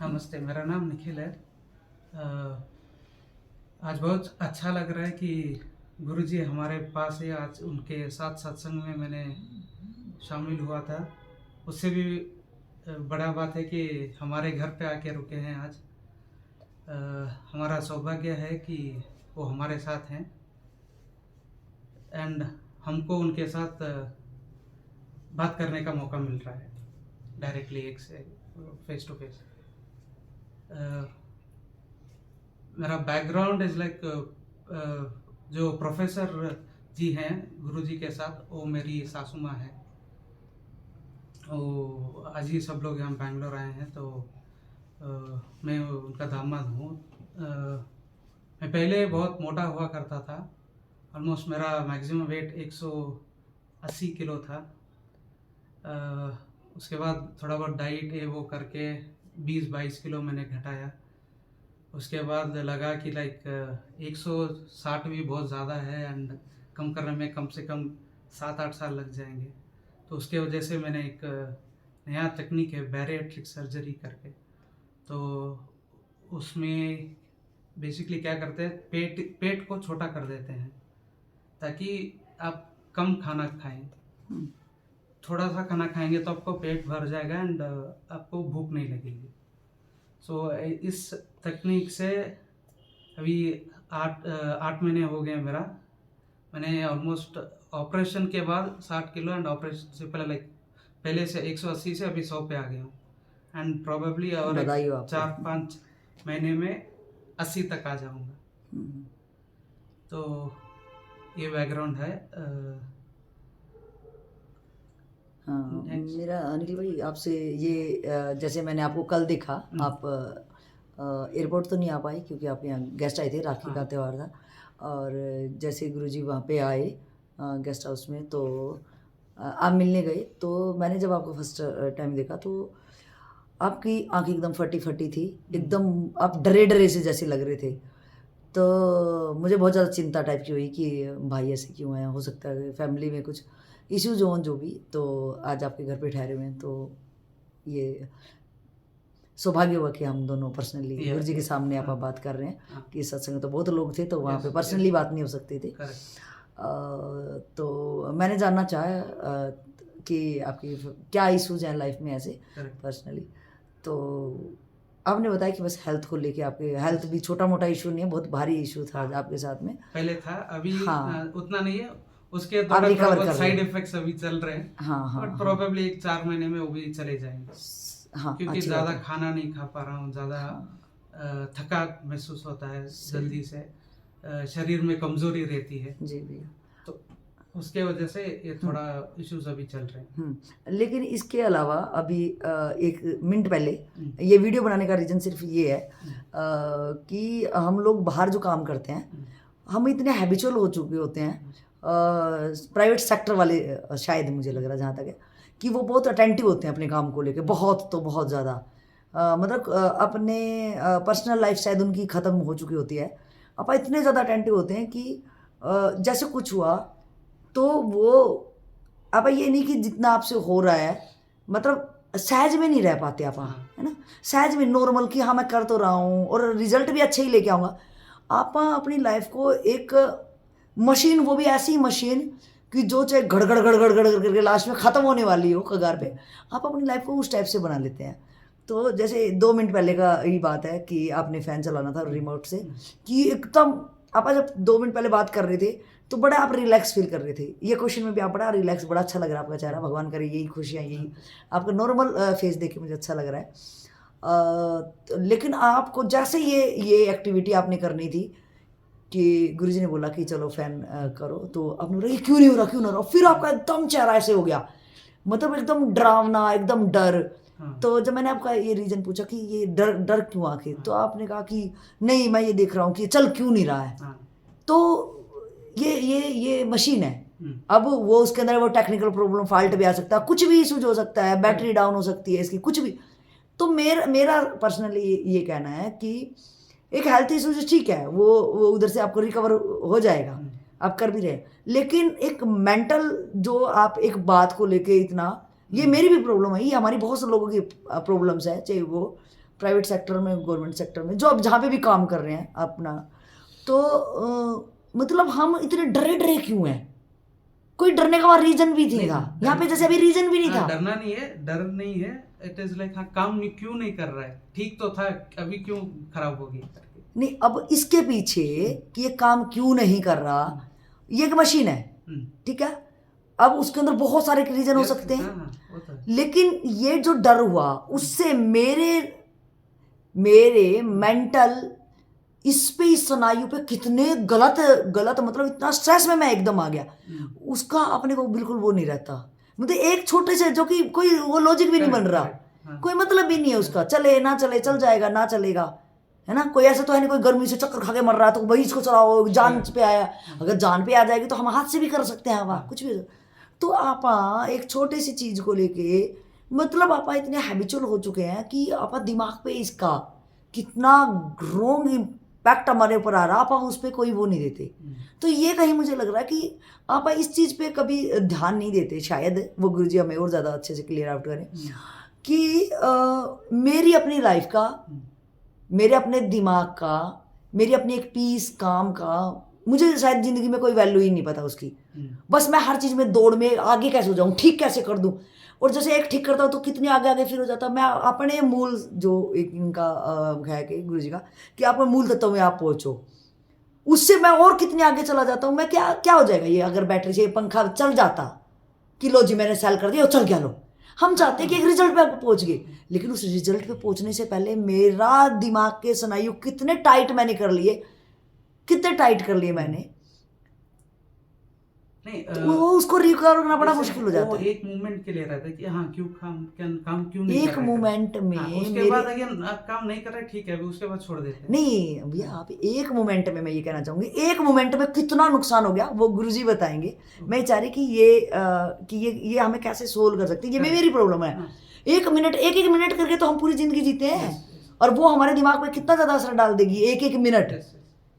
नमस्ते, मेरा नाम निखिल है। अ, आज बहुत अच्छा लग रहा है कि गुरुजी हमारे पास है। आज उनके साथ सत्संग में मैंने शामिल हुआ था। उससे भी बड़ा बात है कि हमारे घर पे आके रुके हैं आज। अ, हमारा सौभाग्य है कि वो हमारे साथ हैं एंड हमको उनके साथ बात करने का मौका मिल रहा है डायरेक्टली, एक से फेस टू फेस। मेरा बैकग्राउंड इज लाइक जो प्रोफेसर जी हैं गुरुजी के साथ, वो मेरी सासू माँ है। वो आज ही सब लोग यहाँ बैंगलोर आए हैं, तो मैं उनका दामाद हूँ। मैं पहले बहुत मोटा हुआ करता था। ऑलमोस्ट मेरा मैक्सिमम वेट 180 किलो था। उसके बाद थोड़ा बहुत डाइट ये वो करके 20-22 किलो मैंने घटाया। उसके बाद लगा कि लाइक 160 भी बहुत ज़्यादा है एंड कम करने में कम से कम 7-8 साल लग जाएंगे। तो उसके वजह से मैंने एक नया टेक्निक है बैरिएट्रिक सर्जरी करके। तो उसमें बेसिकली क्या करते हैं, पेट को छोटा कर देते हैं ताकि आप कम खाना खाएं। थोड़ा सा खाना खाएंगे तो आपको पेट भर जाएगा एंड आपको भूख नहीं लगेगी। सो इस तकनीक से अभी 8 महीने हो गए मेरा। मैंने ऑलमोस्ट ऑपरेशन के बाद 60 किलो एंड ऑपरेशन से पहले लाइक पहले से 180 से अभी 100 पे आ गया हूँ एंड प्रोबेबली और बधाई हो आपको। 4-5 महीने में 80 तक आ जाऊँगा। तो ये बैकग्राउंड है। हाँ, Next. मेरा अनिल भाई आपसे ये जैसे मैंने आपको कल देखा, आप एयरपोर्ट तो नहीं आ पाए क्योंकि आप यहाँ गेस्ट आए थे, राखी का त्यौहार था। और जैसे गुरुजी वहाँ पे आए गेस्ट हाउस में, तो आप मिलने गए। तो मैंने जब आपको फर्स्ट टाइम देखा तो आपकी आँख एकदम फटी फटी थी, एकदम आप डरे डरे से जैसे लग रहे थे। तो मुझे बहुत ज़्यादा चिंता टाइप की हुई कि भाई ऐसे क्यों आया, हो सकता है फैमिली में कुछ इश्यूज हों जो भी। तो आज आपके घर पे ठहरे हुए हैं, तो ये सौभाग्य हुआ कि हम दोनों पर्सनली गुरु जी के सामने आप बात कर रहे हैं। कि सत्संग में तो बहुत लोग थे, तो वहाँ पे पर्सनली बात नहीं हो सकती थी। तो मैंने जानना चाहा कि आपकी क्या इश्यूज हैं लाइफ में ऐसे पर्सनली। तो आपने बताया कि बस हेल्थ को लेके, आपके हेल्थ भी छोटा मोटा इशू नहीं है, बहुत भारी इशू था आपके साथ में। पहले था, अभी उतना नहीं है। उसके आप रिकवर कर साइड इफेक्ट्स अभी चल रहे हैं। बट प्रोबेबली 1-4 महीने में वो भी चले जाएंगे। क्योंकि ज़्यादा खाना नहीं खा पा रहा हूँ, ज़्यादा थका महसूस होता है जल्दी से, शरीर में कमजोरी रहती है जी भैया। तो उसके वजह से ये थोड़ा इश्यूज अभी चल रहे हैं। लेकिन इसके अलावा अभी 1 मिनट पहले ये वीडियो बनाने का रीज़न सिर्फ ये है कि हम लोग बाहर जो काम करते हैं, हम इतने हैबिचुअल हो चुके होते हैं, प्राइवेट सेक्टर वाले शायद मुझे लग रहा है जहाँ तक है, कि वो बहुत अटेंटिव होते हैं अपने काम को लेके, बहुत तो बहुत ज़्यादा। मतलब अपने पर्सनल लाइफ शायद उनकी ख़त्म हो चुकी होती है। आप इतने ज़्यादा अटेंटिव होते हैं कि जैसे कुछ हुआ तो वो अब ये नहीं कि जितना आपसे हो रहा है, मतलब सहज में नहीं रह पाते आप, है ना, सहज में नॉर्मल कि हाँ मैं कर तो रहा हूँ और रिजल्ट भी अच्छे ही लेके आऊँगा। आप अपनी लाइफ को एक मशीन, वो भी ऐसी मशीन कि जो चाहे गड़गड़ गड़गड़ गड़गड़ करके लास्ट में ख़त्म होने वाली हो कगार पे, आप अपनी लाइफ को उस टाइप से बना लेते हैं। तो जैसे 2 मिनट पहले का ही बात है कि आपने फ़ैन चलाना था रिमोट से, कि एकदम आप जब 2 मिनट पहले बात कर रहे थे तो बड़ा आप रिलैक्स फील कर रहे थे। ये क्वेश्चन में भी आप बड़ा रिलैक्स, बड़ा अच्छा लग रहा है आपका चेहरा। भगवान करे यही खुशियाँ, यही आपका नॉर्मल फेस देख के मुझे अच्छा लग रहा है। लेकिन आपको जैसे ये एक्टिविटी आपने करनी थी कि गुरुजी ने बोला कि चलो फ़ैन करो, तो आपने बोला ये क्यों नहीं हो रहा, क्यों नहीं हो रहा, फिर आपका एकदम चेहरा ऐसे हो गया, मतलब एकदम डरावना, एकदम डर। तो जब मैंने आपका ये रीज़न पूछा कि ये डर क्यों आखिर, तो आपने कहा कि नहीं मैं ये देख रहा हूँ कि चल क्यों नहीं रहा है। तो ये मशीन है। अब वो उसके अंदर वो टेक्निकल प्रॉब्लम, फॉल्ट भी आ सकता है, कुछ भी इशूज हो सकता है, बैटरी डाउन हो सकती है इसकी, कुछ भी। तो मेरा पर्सनली ये कहना है कि एक हेल्थ इशूज ठीक है, वो उधर से आपको रिकवर हो जाएगा, आप कर भी रहे, लेकिन एक मेंटल जो आप एक बात को लेके इतना, ये मेरी भी प्रॉब्लम है, ये हमारी बहुत से लोगों की प्रॉब्लम्स है, चाहे वो प्राइवेट सेक्टर में, गवर्नमेंट सेक्टर में, जो अब जहाँ पे भी काम कर रहे हैं अपना, तो मतलब हम इतने डरे डरे क्यों हैं? कोई डरने का रीजन भी नहीं था यहाँ पे, जैसे अभी रीजन भी नहीं था। डरना नहीं है, डर नहीं है, इट इज लाइक हाँ काम क्यों नहीं कर रहा है, ठीक तो था, अभी क्यों खराब हो गई? नहीं, अब इसके पीछे कि ये काम क्यों नहीं कर रहा, ये एक मशीन है, ठीक है, अब उसके अंदर बहुत सारे रीजन हो सकते हैं, लेकिन ये जो डर हुआ उससे मेरे मेंटल इस पे, इस स्नायु पे कितने गलत मतलब इतना स्ट्रेस में मैं एकदम आ गया, उसका अपने को बिल्कुल वो नहीं रहता। मतलब एक छोटे से, जो कि कोई वो लॉजिक भी नहीं बन रहा, कोई मतलब भी नहीं है उसका, चले ना चले, चल जाएगा ना चलेगा, है ना, कोई ऐसा तो है नहीं कोई गर्मी से चक्कर खा के मर रहा है तो वही इसको चलाओ, जान पे आया, अगर जान पे आ जाएगी तो हम हाथ से भी कर सकते हैं हवा, कुछ भी। तो आप एक छोटी सी चीज को लेके मतलब आप इतने हैबिचुअल हो चुके हैं कि आप दिमाग पे इसका कितना रॉन्ग इम्पैक्ट हमारे ऊपर आ रहा, आप उस पर कोई वो नहीं देते। तो ये कहीं मुझे लग रहा है कि आप इस चीज़ पे कभी ध्यान नहीं देते, शायद वो गुरुजी हमें और ज़्यादा अच्छे से क्लियर आउट करें कि मेरी अपनी लाइफ का, मेरे अपने दिमाग का, मेरी अपनी एक पीस काम का, मुझे शायद ज़िंदगी में कोई वैल्यू ही नहीं पता उसकी, बस मैं हर चीज़ में दौड़ में आगे कैसे हो जाऊँ, ठीक कैसे कर दूँ, और जैसे एक ठीक करता हूँ तो कितने आगे आगे फिर हो जाता। मैं अपने मूल जो एक इनका है कि गुरु जी का कि आप मूल तत्व में आप पहुँचो, उससे मैं और कितने आगे चला जाता हूँ। मैं क्या हो जाएगा ये अगर बैटरी से पंखा चल जाता कि लो जी मैंने सेल कर दिया और चल गया, लो हम चाहते हैं कि एक रिजल्ट पे पहुँच गए, लेकिन उस रिजल्ट पे पहुँचने से पहले मेरा दिमाग के स्नायु कितने टाइट मैंने कर लिए, कितने टाइट कर लिए मैंने, नहीं वो उसको रिकवर करना बड़ा मुश्किल हो जाता है। एक मूवमेंट के लिए रहता है कि हाँ क्यों काम क्यों नहीं एक मूवमेंट में उसके बाद अगर काम नहीं कर रहे ठीक है, उसके बाद छोड़ देते हैं। नहीं भैया, आप एक मोमेंट में, मैं ये कहना चाहूंगी एक मोमेंट में कितना नुकसान हो गया वो गुरुजी बताएंगे। मैं चाह रही कि ये हमें कैसे सोल्व कर सकते हैं, ये मेरी प्रॉब्लम है। एक मिनट करके तो हम पूरी जिंदगी जीते हैं, और वो हमारे दिमाग में कितना ज्यादा असर डाल देगी।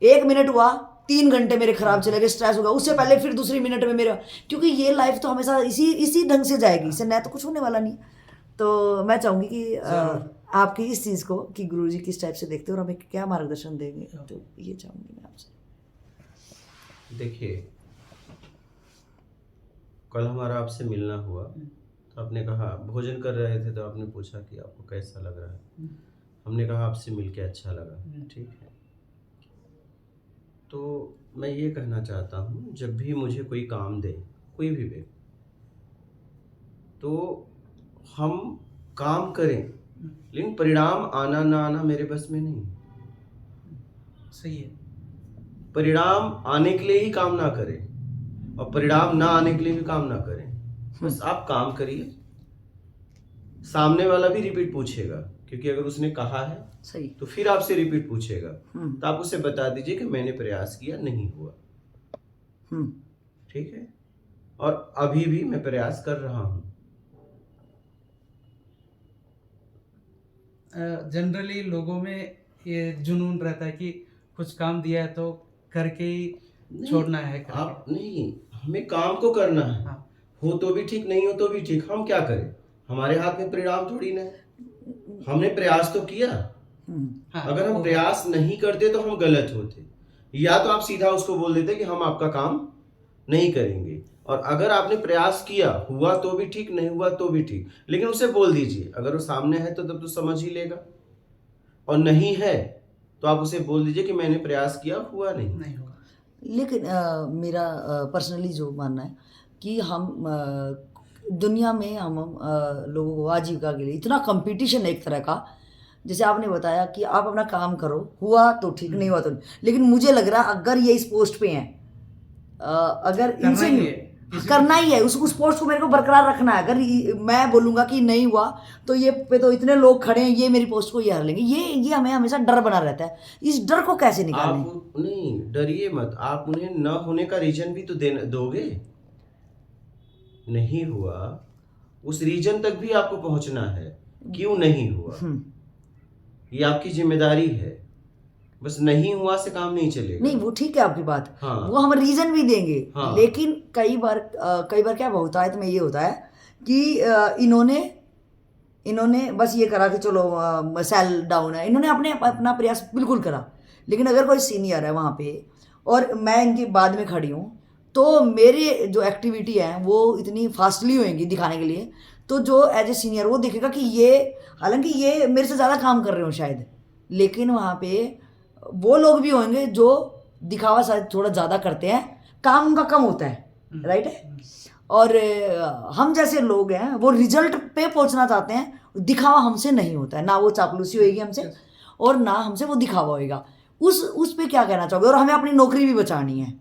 एक मिनट हुआ 3 घंटे मेरे खराब चले गए, स्ट्रेस होगा, उससे पहले फिर दूसरी मिनट में मेरा, क्योंकि ये लाइफ तो हमेशा इसी ढंग से जाएगी, इससे नया तो कुछ होने वाला नहीं। तो मैं चाहूंगी कि आपकी इस चीज़ को कि गुरुजी किस टाइप से देखते हैं और हमें क्या मार्गदर्शन देंगे, तो ये चाहूंगी मैं आपसे। देखिए, कल हमारा आपसे मिलना हुआ तो आपने कहा, भोजन कर रहे थे तो आपने पूछा कि आपको कैसा लग रहा है, हमने कहा आपसे मिलके अच्छा लगा, ठीक है। तो मैं ये कहना चाहता हूँ, जब भी मुझे कोई काम दे, कोई भी व्यक्ति, तो हम काम करें, लेकिन परिणाम आना ना आना मेरे बस में नहीं। सही है। परिणाम आने के लिए ही काम ना करें, और परिणाम ना आने के लिए भी काम ना करें। बस आप काम करिए, सामने वाला भी रिपीट पूछेगा, क्योंकि अगर उसने कहा है सही तो फिर आपसे रिपीट पूछेगा, तो आप उसे बता दीजिए कि मैंने प्रयास किया, नहीं हुआ, ठीक है, और अभी भी मैं प्रयास कर रहा हूं। जनरली लोगों में ये जुनून रहता है कि कुछ काम दिया है तो करके ही छोड़ना है। आप नहीं, हमें काम को करना है। हाँ। हो तो भी ठीक, नहीं हो तो भी ठीक, हम क्या करें, हमारे हाथ में परिणाम थोड़ी ना है। हमने प्रयास तो किया। हाँ, अगर हम प्रयास नहीं करते तो हम गलत होते, या तो आप सीधा उसको बोल देते कि हम आपका काम नहीं करेंगे, और अगर आपने प्रयास किया, हुआ तो भी ठीक, नहीं हुआ तो भी ठीक, लेकिन उसे बोल दीजिए। अगर वो सामने है तो तब तो समझ ही लेगा, और नहीं है तो आप उसे बोल दीजिए कि मैंने प्रयास किया, हुआ नहीं हुआ। लेकिन मेरा पर्सनली जो मानना है कि हम दुनिया में हम लोगों को आजीविका के लिए इतना कंपटीशन है एक तरह का, जैसे आपने बताया कि आप अपना काम करो, हुआ तो ठीक, नहीं हुआ तो नहीं, लेकिन मुझे लग रहा है अगर ये इस पोस्ट पे हैं, अगर इनसे करना ही है, उस पोस्ट को मेरे को बरकरार रखना है। अगर मैं बोलूँगा कि नहीं हुआ तो ये पे तो इतने लोग खड़े हैं, ये मेरी पोस्ट को ये हर लेंगे, ये हमें हमेशा डर बना रहता है। इस डर को कैसे निकालें? आप नहीं डरिए मत, आप उन्हें न होने का रीजन भी तो दोगे। नहीं हुआ, उस रीजन तक भी आपको पहुंचना है, क्यों नहीं हुआ, ये आपकी जिम्मेदारी है। बस नहीं हुआ से काम नहीं चलेगा। नहीं, वो ठीक है आपकी बात। हाँ। वो हम रीजन भी देंगे। हाँ। लेकिन कई बार क्या होता है, तो में ये होता है कि इन्होंने इन्होंने बस ये करा कि चलो सेल डाउन है, इन्होंने अपना प्रयास बिल्कुल करा। लेकिन अगर कोई सीनियर है वहाँ पे और मैं इनके बाद में खड़ी हूँ, तो मेरे जो एक्टिविटी है वो इतनी फास्टली होएंगी दिखाने के लिए, तो जो एज ए सीनियर वो देखेगा कि ये, हालांकि ये मेरे से ज़्यादा काम कर रहे हो शायद, लेकिन वहाँ पे वो लोग भी होंगे जो दिखावा शायद थोड़ा ज़्यादा करते हैं, काम उनका कम होता है, राइट है। और हम जैसे लोग हैं वो रिजल्ट पे पहुंचना चाहते हैं, दिखावा हमसे नहीं होता है, ना वो चापलूसी होगी हमसे और ना हमसे वो दिखावा होएगा। उस पे क्या कहना चाहोगे? और हमें अपनी नौकरी भी बचानी है।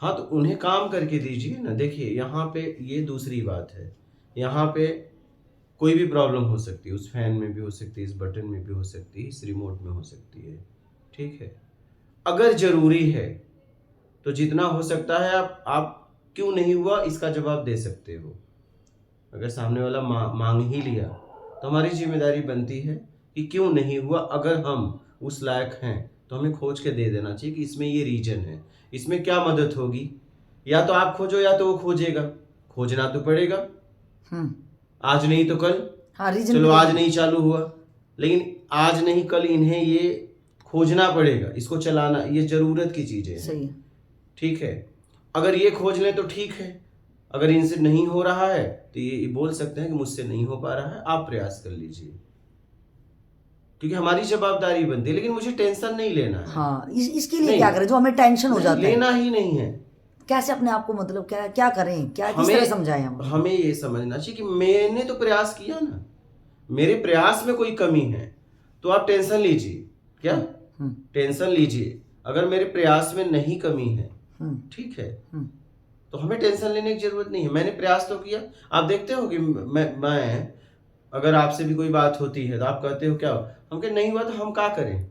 हाँ, तो उन्हें काम करके दीजिए ना। देखिए यहाँ पे ये दूसरी बात है, यहाँ पे कोई भी प्रॉब्लम हो सकती है, उस फैन में भी हो सकती है, इस बटन में भी हो सकती है, इस रिमोट में हो सकती है, ठीक है। अगर जरूरी है तो जितना हो सकता है आप क्यों नहीं हुआ इसका जवाब दे सकते हो। अगर सामने वाला मांग ही लिया तो हमारी जिम्मेदारी बनती है कि क्यों नहीं हुआ। अगर हम उस लायक हैं तो हमें खोज के दे देना चाहिए कि इसमें ये रीजन है, इसमें क्या मदद होगी। या तो आप खोजो या तो वो खोजेगा, खोजना तो पड़ेगा। आज नहीं तो कल। हाँ, रीजन चलो आज नहीं चालू हुआ, लेकिन आज नहीं कल इन्हें ये खोजना पड़ेगा, इसको चलाना, ये जरूरत की चीजें हैं। सही है, ठीक है। अगर ये खोज लें तो ठीक है, अगर इनसे नहीं हो रहा है तो ये बोल सकते हैं कि मुझसे नहीं हो पा रहा है, आप प्रयास कर लीजिए, क्योंकि हमारी जवाबदारी बनती है। लेकिन मुझे टेंशन नहीं लेना है। हाँ, इसके लिए क्या करें जो हमें टेंशन हो जाता है? लेना ही नहीं है। कैसे अपने आप को, मतलब क्या करें, क्या किस तरह समझाएं हम? हमें ये समझना चाहिए कि मैंने तो प्रयास किया ना, मेरे प्रयास में कोई कमी है तो आप टेंशन लीजिए। क्या टेंशन लीजिए? अगर मेरे प्रयास में नहीं कमी है, ठीक है, तो हमें टेंशन लेने की जरूरत नहीं है। मैंने प्रयास तो किया। आप देखते हो कि मैं अगर आपसे भी कोई बात होती है तो आप कहते हो क्या, हम कहे नहीं हुआ तो हम क्या करें।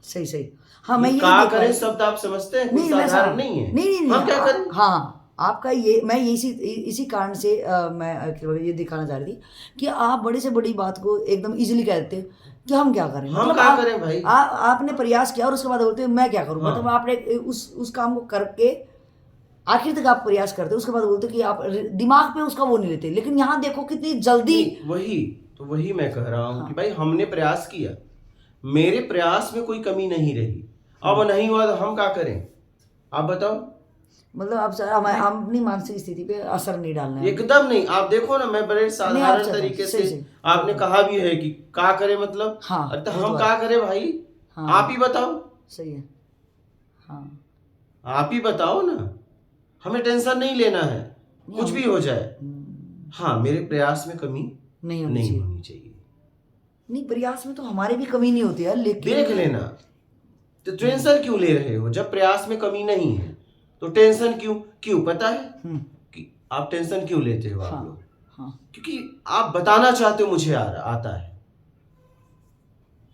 सही। हाँ, मैं क्या करें शब्द आप समझते हैं, कोई साधारण नहीं है। नहीं, हम क्या करें? हाँ, आपका ये, मैं इसी कारण से मैं ये दिखाना चाह रही थी कि आप बड़ी से बड़ी बात को एकदम इजीली कह देते कि हम क्या करें। हम क्या करें भाई? आपने प्रयास किया और उसके बाद बोलते मैं क्या करूँ। मतलब आपने उस काम को करके आखिर तक आप प्रयास करते, उसके बाद बोलते कि आप दिमाग पे उसका वो नहीं लेते। लेकिन यहाँ देखो कितनी जल्दी। वही मैं कह रहा हूँ कि भाई हमने प्रयास किया, मेरे प्रयास में कोई कमी नहीं रही, अब नहीं हुआ तो हम क्या करें, आप बताओ। मतलब आप अपनी मानसिक स्थिति पे असर नहीं डालना है। एकदम नहीं। आप देखो ना, मैं बड़े साधारण तरीके से आपने कहा भी है कि क्या करे, मतलब हाँ, तो हम क्या करें भाई? हाँ, आप ही बताओ। सही है। हाँ, आप ही बताओ ना। हमें टेंशन नहीं लेना है, कुछ भी हो जाए। हाँ, मेरे प्रयास में कमी नहीं होनी चाहिए। नहीं, प्रयास में तो हमारे भी कमी नहीं होती है, लेकिन देख लेना। तो टेंशन क्यों ले रहे हो जब प्रयास में कमी नहीं है? तो टेंशन क्यों पता है कि आप टेंशन क्यों लेते हो? आप लोग क्योंकि आप बताना चाहते हो मुझे आता है।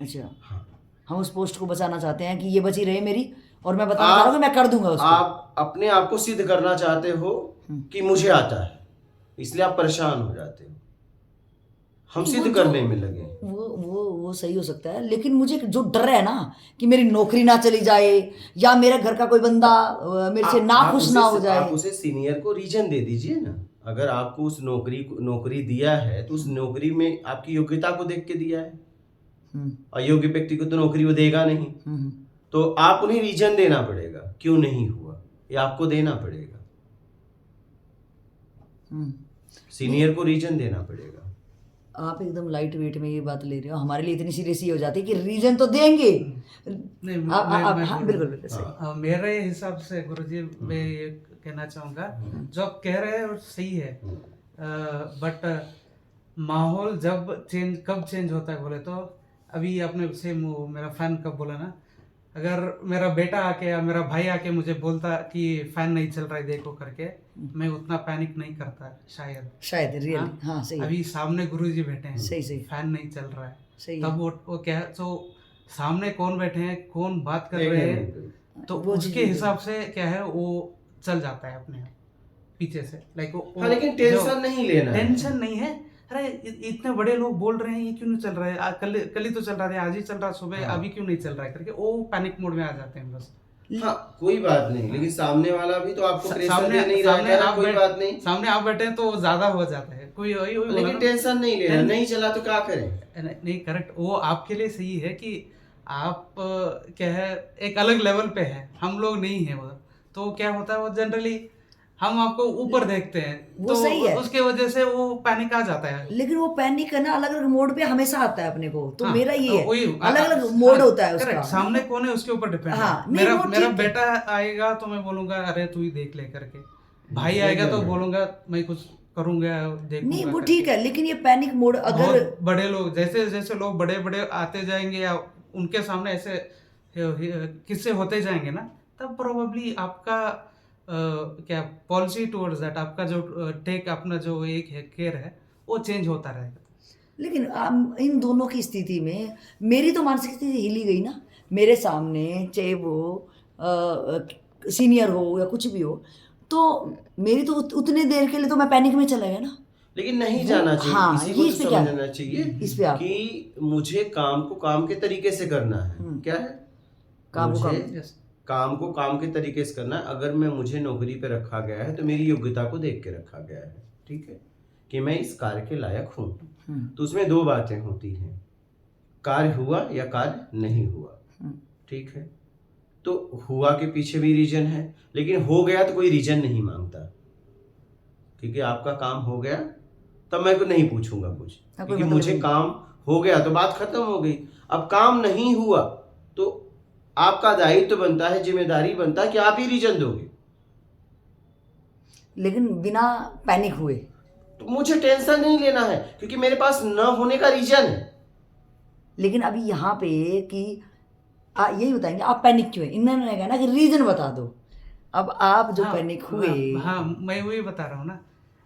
अच्छा, हम उस पोस्ट को बचाना चाहते हैं कि ये बची रहे मेरी, और मैं बताना चाह रहा हूँ कि मैं कर दूंगा उसको। आप अपने आप को सिद्ध करना चाहते हो कि मुझे आता है, इसलिए आप परेशान हो जाते हो। हम सिद्ध करने में लगे। वो सही हो सकता है, लेकिन मुझे जो डर है ना कि मेरी नौकरी ना चली जाए या मेरे घर का कोई बंदा मेरे से ना खुश ना हो जाए। आप उसे सीनियर को रीजन दे दीजिए ना। अगर आपको उस नौकरी दिया है तो उस नौकरी में आपकी योग्यता को देख के दिया है। अयोग्य व्यक्ति को तो नौकरी वो देगा नहीं। तो आप उन्हें रीजन देना पड़ेगा क्यों नहीं हुआ, ये आपको देना पड़ेगा। सीनियर को रीजन देना पड़ेगा। आप एकदम लाइट वेट में ये बात ले रहे हो, हमारे लिए इतनी सीरियस ही हो जाती है कि रीजन तो देंगे। नहीं, हाँ, बिल्कुल। मेरे हिसाब से गुरुजी मैं ये कहना चाहूँगा, जो आप कह रहे हैं वो सही है, बट माहौल कब चेंज होता है बोले तो अभी आपने सेम मेरा फैन कब बोला ना, अगर मेरा बेटा आके या मेरा भाई आके मुझे बोलता कि फैन नहीं चल रहा है देखो करके, मैं उतना पैनिक नहीं करता शायद रियली। हाँ, सही। अभी सामने गुरुजी बैठे हैं, सही फैन नहीं चल रहा है, सही। तब वो क्या, तो सामने कौन बैठे हैं, कौन बात कर रहे हैं, तो उसके हिसाब से क्या है वो चल जाता है अपने आप पीछे से। लेकिन टेंशन नहीं लेना, टेंशन नहीं है। अरे इतने बड़े लोग बोल रहे हैं, ये क्यों नहीं चल रहा है, कल ही तो चल रहा था, आज ही चल रहा सुबह, अभी क्यों नहीं चल रहा है करके वो पैनिक मोड में आ जाते हैं बस। हाँ, कोई बात नहीं, लेकिन सामने वाला भी तो आपको प्रेशर दे नहीं रहा है, कोई बात नहीं। सामने आप बैठे हैं तो ज्यादा हो जाता है, कोई वही वही बोला लेकिन ना। टेंशन नहीं लेना, नहीं चला तो क्या करें। नहीं करेक्ट, वो आपके लिए सही है कि आप क्या है एक अलग लेवल पे है, हम लोग नहीं है वो। तो क्या होता है वो जनरली हम आपको ऊपर देखते हैं, वो तो सही है। उसके वजह से वो पैनिक आ जाता है। लेकिन वो पैनिक है ना अलग अलग मोड पे हमेशा आता है अपने को, तो हाँ, मेरा ये है वही अलग अलग मोड होता है करेक्ट, उसका। सामने कौन है उसके ऊपर डिपेंड हाँ, है। नहीं, मेरा वो मेरा ठीक है। बेटा आएगा तो मैं बोलूंगा अरे तू ही देख ले करके, भाई आएगा तो एकदम। बोलूंगा मैं कुछ करूंगा देखूंगा नहीं वो करके। ठीक है, लेकिन ये पैनिक मोड अगर बहुत बड़े लोग जैसे जैसे लोग बड़े बड़े आते जाएंगे या उनके सामने ऐसे किस्से होते जाएंगे ना, तब प्रोबेबली आपका क्या पॉलिसी टुवर्ड्स दैट, आपका जो टेक अपना जो एक है केयर है वो चेंज होता रहेगा। लेकिन इन दोनों की स्थिति में मेरी तो मानसिक स्थिति हिली गई ना। मेरे सामने चाहे वो सीनियर हो या कुछ भी हो, तो मेरी तो उतने देर के लिए तो मैं पैनिक में चला गया ना। लेकिन नहीं वो- जाना चाहिए, हाँ, इसी ये को इस तो पे क्या- समझना चाहिए इस पे आप कि मुझे काम को काम के तरीके से करना है। क्या है? काम को मुझे काम। यस, काम को काम के तरीके से करना है। अगर मैं मुझे नौकरी पे रखा गया है तो मेरी योग्यता को देख के रखा गया है, ठीक है, कि मैं इस कार्य के लायक हूँ। तो उसमें दो बातें होती हैं, कार्य हुआ या कार्य नहीं हुआ, ठीक है। तो हुआ के पीछे भी रीजन है, लेकिन हो गया तो कोई रीजन नहीं मांगता, क्योंकि आपका काम हो गया तब मैं को नहीं पूछूंगा कुछ, क्योंकि मतलब मुझे नहीं। काम हो गया तो बात खत्म हो गई। अब काम नहीं हुआ तो आपका दायित्व बनता है, जिम्मेदारी बनता है कि आप ही रीजन दोगे। लेकिन बिना पैनिक हुए। तो मुझे टेंशन नहीं लेना है, क्योंकि मेरे पास न होने का रीजन है। लेकिन अभी यहाँ पे कि यही बताएंगे आप पैनिक क्यों है, इन्होंने कहा ना कि रीजन बता दो। अब आप जो हाँ, पैनिक हुए, हाँ मैं वही बता रहा हूँ ना।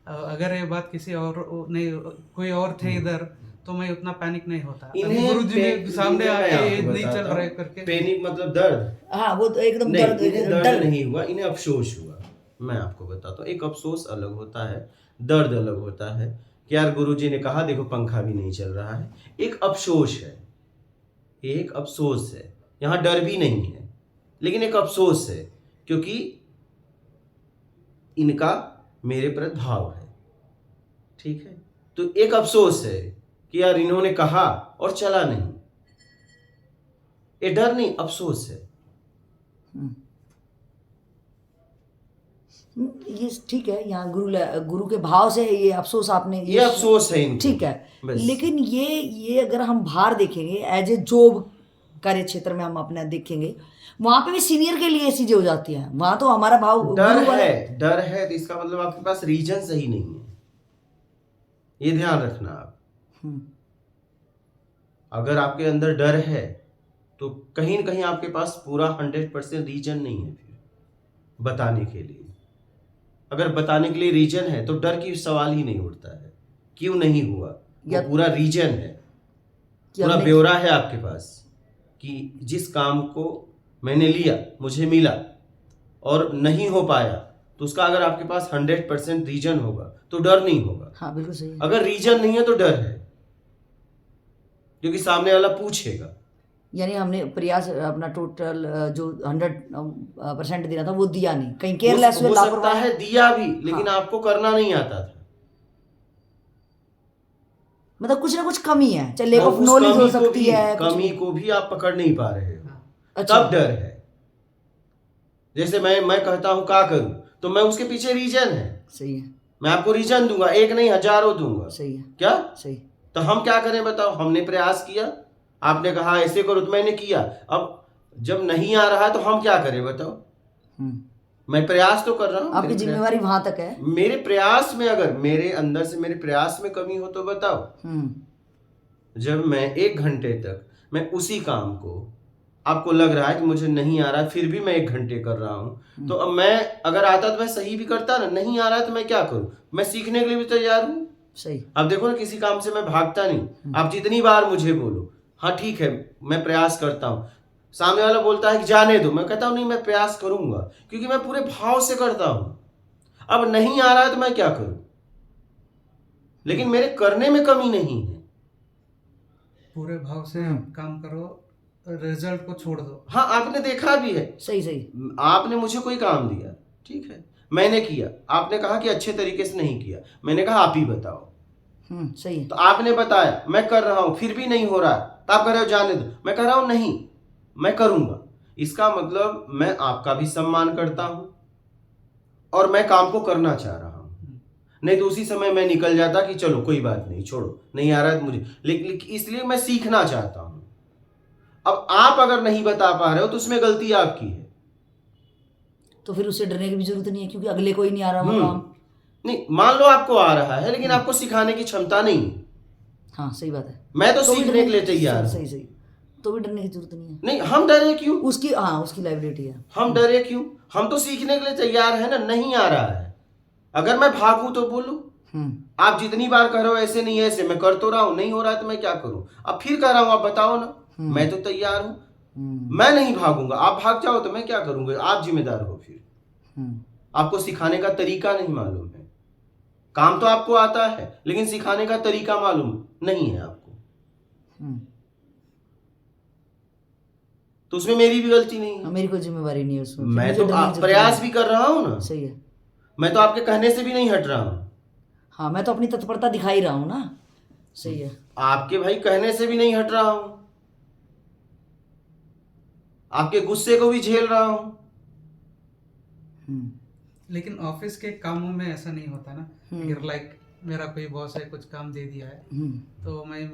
अगर ये बात किसी और नहीं, कोई और थे इधर, तो मैं उतना पैनिक नहीं होता। इन्हें गुरुजी ने सामने मैं आके आपको ये नहीं बताता चल रहा है हूँ, करके। पैनिक मतलब दर्द हाँ वो तो एकदम नहीं, दर्द इन्हें दर्द डर नहीं हुआ, इन्हें अफसोस हुआ। मैं आपको बताता हूँ, एक अफसोस अलग होता है, दर्द अलग होता है कि यार गुरुजी ने कहा देखो पंखा भी नहीं चल रहा है। एक अफसोस है, एक अफसोस है, यहाँ डर भी नहीं है, लेकिन एक अफसोस है क्योंकि इनका मेरे प्रति भाव है, ठीक है। तो एक अफसोस है कि यार इन्होंने कहा और चला नहीं, ये डर नहीं अफसोस है। ये ठीक है, यहाँ गुरु के भाव से ये अफसोस आपने ये अफसोस है इनको, ठीक है। बस। लेकिन ये अगर हम बाहर देखेंगे एज ए जॉब कार्य क्षेत्र में हम अपना देखेंगे, वहां पे भी सीनियर के लिए चीजें हो जाती हैं। वहां तो हमारा भाव डर गुरु वाला- है, डर है तो इसका मतलब आपके पास रीजन सही नहीं है, ये ध्यान रखना आप। अगर आपके अंदर डर है तो कहीं न कहीं आपके पास पूरा 100% रीजन नहीं है फिर बताने के लिए। अगर बताने के लिए रीजन है तो डर की सवाल ही नहीं उठता है, क्यों नहीं हुआ, वो पूरा रीजन है, पूरा ब्यौरा है आपके पास कि जिस काम को मैंने लिया मुझे मिला और नहीं हो पाया, तो उसका अगर आपके पास 100% रीजन होगा तो डर नहीं होगा। हाँ बिल्कुल सही है। अगर रीजन नहीं है तो डर है, क्योंकि सामने वाला पूछेगा। यानी हमने प्रयास अपना टोटल जो 100% देना था वो दिया नहीं, कहीं केयरलेस हो सकता है दिया भी, लेकिन आपको करना नहीं आता था। मतलब कुछ ना कुछ कमी है, चाहे लेक ऑफ उस नॉलेज कमी हो को सकती भी- है, कुछ कमी भी। को भी आप पकड़ नहीं पा रहे हो, अच्छा। तब डर है। जैसे मैं कहता हूं क्या करूं, तो मैं उसके पीछे रीजन है, सही है, मैं आपको रीजन दूंगा, एक नहीं हजारों दूंगा। सही है, क्या सही। तो हम क्या करें बताओ, हमने प्रयास किया, आपने कहा ऐसे करो तो मैंने किया, अब जब नहीं आ रहा है तो हम क्या करें बताओ। मैं प्रयास तो कर रहा हूँ, आपकी मेरे जिम्मेवारी वहां तक है। मेरे प्रयास में अगर मेरे अंदर से मेरे प्रयास में कमी हो तो बताओ। जब मैं 1 घंटे तक मैं उसी काम को, आपको लग रहा है कि मुझे नहीं आ रहा है फिर भी मैं 1 घंटे कर रहा हूं, तो अब मैं अगर आता तो मैं सही भी करता ना, नहीं आ रहा है तो मैं क्या करूं, मैं सीखने के लिए भी तैयार हूं। सही। अब देखो ना, किसी काम से मैं भागता नहीं। आप जितनी बार मुझे बोलो हाँ ठीक है मैं प्रयास करता हूं, सामने वाला बोलता है कि जाने दो, मैं कहता हूं नहीं मैं प्रयास करूंगा, क्योंकि मैं पूरे भाव से करता हूं। अब नहीं आ रहा है तो मैं क्या करूं, लेकिन मेरे करने में कमी नहीं है। पूरे भाव से काम करो, रिजल्ट को छोड़ दो। हाँ आपने देखा भी है, सही सही। आपने मुझे कोई काम दिया, ठीक है, मैंने किया, आपने कहा कि अच्छे तरीके से नहीं किया, मैंने कहा आप ही बताओ, सही है। तो आपने बताया मैं कर रहा हूं फिर भी नहीं हो रहा है, तो आप कह रहे हो जाने दो। मैं कह रहा हूं नहीं, मैं करूंगा। इसका मतलब मैं आपका भी सम्मान करता हूं और मैं काम को करना चाह रहा हूं। नहीं तो उसी समय मैं निकल जाता कि चलो कोई बात नहीं, छोड़ो, नहीं आ रहा है तो मुझे, लेकिन इसलिए मैं सीखना चाहता हूं। अब आप अगर नहीं बता पा रहे हो तो उसमें गलती आपकी है। तो फिर उससे डरने की भी जरूरत नहीं है, क्योंकि अगले को ही नहीं आ रहा वो काम। नहीं, मान लो आपको आ रहा है लेकिन आपको सिखाने की क्षमता नहीं है। हाँ सही बात है। मैं तो भी सीखने डरने के लिए तैयार हूं। सही सही, तो भी डरने की जरूरत नहीं है। नहीं, हम डरे क्यों? उसकी हाँ, उसकी लाइबिलिटी है। हम डरे क्यों? हम तो सीखने के लिए तैयार है ना। नहीं आ रहा है, अगर मैं भागूं तो बोलूं आप जितनी बार कह रहे हो ऐसे नहीं ऐसे, मैं कर तो रहा हूं, नहीं हो रहा है तो मैं क्या करूं? अब फिर कह रहा हूं, आप बताओ ना। मैं तो तैयार हूं, मैं नहीं भागूंगा। आप भाग जाओ तो मैं क्या करूंगा? आप जिम्मेदार हो फिर। आपको सिखाने का तरीका नहीं मालूम है। काम तो आपको आता है लेकिन सिखाने का तरीका मालूम नहीं है आपको, तो उसमें मेरी भी गलती नहीं है। मेरी कोई जिम्मेवारी नहीं है उसमें। मैं तो प्रयास भी कर रहा हूं ना। सही है। मैं तो आपके कहने से भी नहीं हट रहा हूं। हाँ, मैं तो अपनी तत्परता दिखा ही रहा हूँ ना। सही है। आपके भाई कहने से भी नहीं हट रहा हूं, आपके गुस्से को भी झेल रहा हूं। लेकिन ऑफिस के कामों में ऐसा नहीं होता ना। अगर लाइक मेरा कोई बॉस है, कुछ काम दे दिया है तो मैं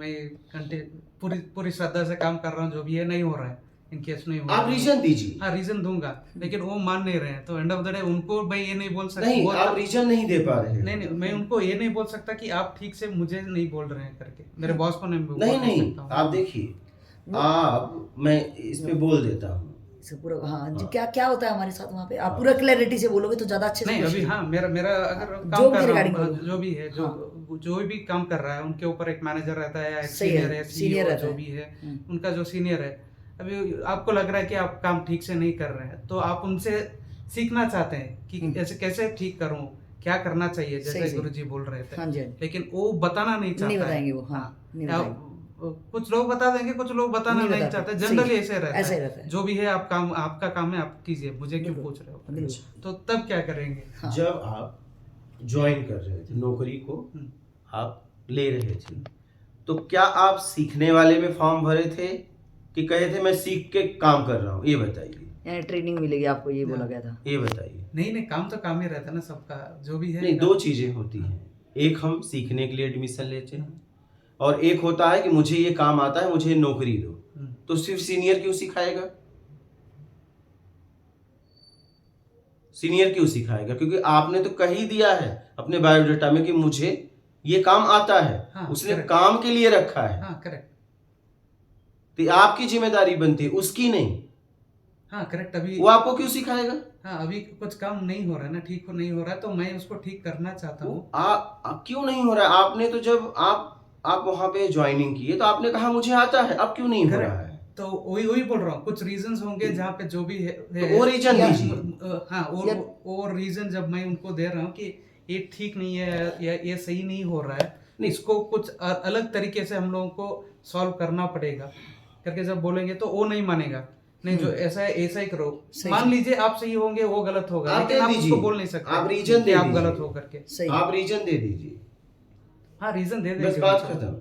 पूरी श्रद्धा से काम कर रहा हूँ। जो भी है नहीं हो रहा है, इन केस नहीं हो रहा है, आप रीजन दीजिए। हाँ रीजन दूंगा, लेकिन वो मान नहीं रहे हैं तो एंड ऑफ द डे उनको मैं ये नहीं बोल सकता। नहीं, आप रीजन नहीं दे पा रहे हैं। नहीं, मैं उनको ये नहीं बोल सकता कि आप ठीक से मुझे नहीं बोल रहे हैं करके। मेरे बॉस को नहीं बोल सकता हूँ। आप देखिए, आप, मैं इस पे बोल देता हूँ पूरा। हाँ जी, क्या क्या होता है हमारे साथ वहाँ पे, आप पूरा क्लैरिटी से बोलोगे तो ज्यादा अच्छे से। नहीं अभी हाँ, मेरा अगर जो काम कर रहा हूँ, भी जो भी है, जो भी काम कर रहा है उनके ऊपर एक मैनेजर रहता है, एक सही है, सीनियर है, सीनियर CEO रहता जो है। भी है, उनका जो सीनियर है। अभी आपको लग रहा है कि आप काम ठीक से नहीं कर रहे हैं तो आप उनसे सीखना चाहते हैं कि ऐसे कैसे ठीक करूं, क्या करना चाहिए, जैसे गुरुजी बोल रहे थे। हाँ जी। लेकिन वो बताना नहीं चाहता, नहीं बताएंगे वो। हाँ, नहीं बताएंगे। कुछ लोग बता देंगे, कुछ लोग बताना नहीं चाहते। जनरली ऐसे रहता है। जो भी है आप काम, आपका काम है, आप कीजिए, मुझे क्यों पूछ रहे हो? तो तब क्या करेंगे? हाँ। जब आप ज्वाइन कर रहे थे, नौकरी को आप ले रहे थे, तो क्या आप सीखने वाले में फॉर्म भरे थे कि कहे थे मैं सीख के काम कर रहा हूँ? ये बताइए। यानी ट्रेनिंग मिलेगी आपको, ये बोला गया था? ये बताइए। नहीं, काम तो काम ही रहता है ना सबका, जो भी है। नहीं, दो चीजें होती हैं। एक हम सीखने के लिए एडमिशन लेते हैं और एक होता है कि मुझे ये काम आता है, मुझे नौकरी दो। तो सिर्फ सीनियर क्यों सिखाएगा? सीनियर क्यों सिखाएगा? क्योंकि आपने तो कह ही दिया है अपने बायोडाटा में कि मुझे ये काम आता है। हाँ, उसने correct. काम के लिए रखा है। हाँ करेक्ट। तो आपकी जिम्मेदारी बनती है, उसकी नहीं। हाँ करेक्ट। अभी वो आपको क्यों सिखाएगा? हाँ, अभी कुछ काम नहीं हो रहा है ना, ठीक हो नहीं हो रहा है, तो मैं उसको ठीक करना चाहता हूँ। क्यों नहीं हो रहा है? आपने तो जब आप वहां पे ज्वाइनिंग किए तो आपने कहा मुझे आता है, अब क्यों नहीं हो रहा है? तो वही बोल रहा हूँ, कुछ रीजंस होंगे जहाँ पे जो भी है तो वो रीजन दीजिए। हाँ, और रीजन जब मैं उनको दे रहा हूँ कि ये ठीक नहीं है या ये सही नहीं हो रहा है, इसको कुछ अलग तरीके से हम लोगों को सॉल्व करना पड़ेगा करके जब बोलेंगे तो वो नहीं मानेगा। नहीं, जो ऐसा है ऐसा ही करो। मान लीजिए आप सही होंगे, वो गलत होगा, लेकिन आप उसको बोल नहीं सकते। आप रीजन दे, आप गलत हो करके। आप रीजन दे दीजिए। हाँ, रीजन दे देंगे, बस बात खत्म।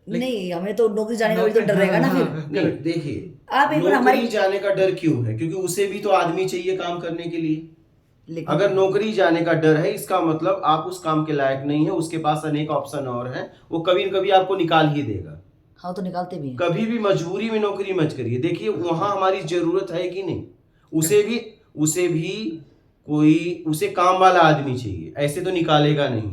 नहीं, हमें तो नौकरी जाने का भी तो डर रहेगा ना फिर। नहीं, देखिए, आप एक बार नौकरी जाने का डर क्यों है? क्योंकि उसे भी तो आदमी चाहिए काम करने के लिए। अगर नौकरी जाने का डर है, इसका मतलब आप उस काम के लायक नहीं है। उसके पास अनेक ऑप्शन और हैं, वो कभी न कभी आपको निकाल ही देगा। हाँ, तो निकालते भी हैं। कभी भी मजबूरी में नौकरी मत करिए। देखिए वहां हमारी जरूरत है कि नहीं, उसे भी उसे काम वाला आदमी चाहिए, ऐसे तो निकालेगा नहीं।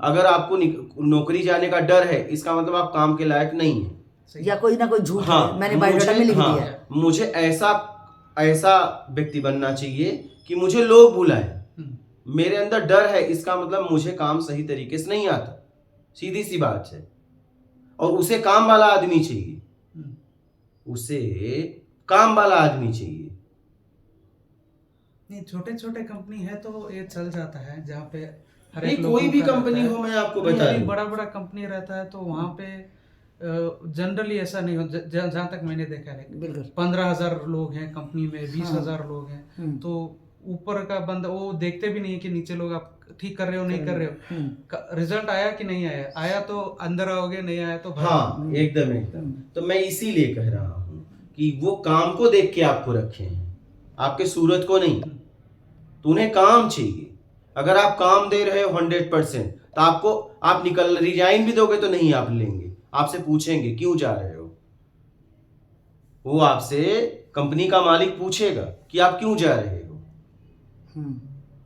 अगर आपको नौकरी जाने का डर है, इसका मतलब आप काम के लायक नहीं है, या कोई ना कोई झूठ मैंने बायोडाटा में लिख दिया है। मुझे ऐसा व्यक्ति बनना चाहिए कि मुझे लोग बुलाएं। मेरे अंदर डर है, इसका मतलब मुझे काम सही तरीके से नहीं आता। सीधी सी बात है। और उसे काम वाला आदमी चाहिए, उसे काम वाला आदमी चाहिए। नहीं, छोटे छोटे कंपनी है तो ये चल जाता है, जहाँ पे हर एक कोई भी कंपनी हो, मैं आपको बता दूं, बड़ा बड़ा कंपनी रहता है तो वहाँ पे जनरली ऐसा नहीं हो। जहाँ तक मैंने देखा है, 15,000 लोग हैं कंपनी में, 20,000 लोग हैं, तो ऊपर का बंदा वो देखते भी नहीं है कि नीचे लोग आप ठीक कर रहे हो नहीं कर रहे हो, रिजल्ट आया कि नहीं आया, आया तो अंदर आओगे, नहीं आया तो बाहर। हाँ एकदम एकदम। तो मैं इसीलिए कह रहा हूँ कि वो काम को देख के आपको रखे हैं, आपके सूरत को नहीं। तो उन्हें काम चाहिए। अगर आप काम दे रहे हो 100%, तो आपको आप रिजाइन भी दोगे तो नहीं आप लेंगे, आपसे पूछेंगे क्यों जा रहे हो। वो आपसे कंपनी का मालिक पूछेगा कि आप क्यों जा रहे हो।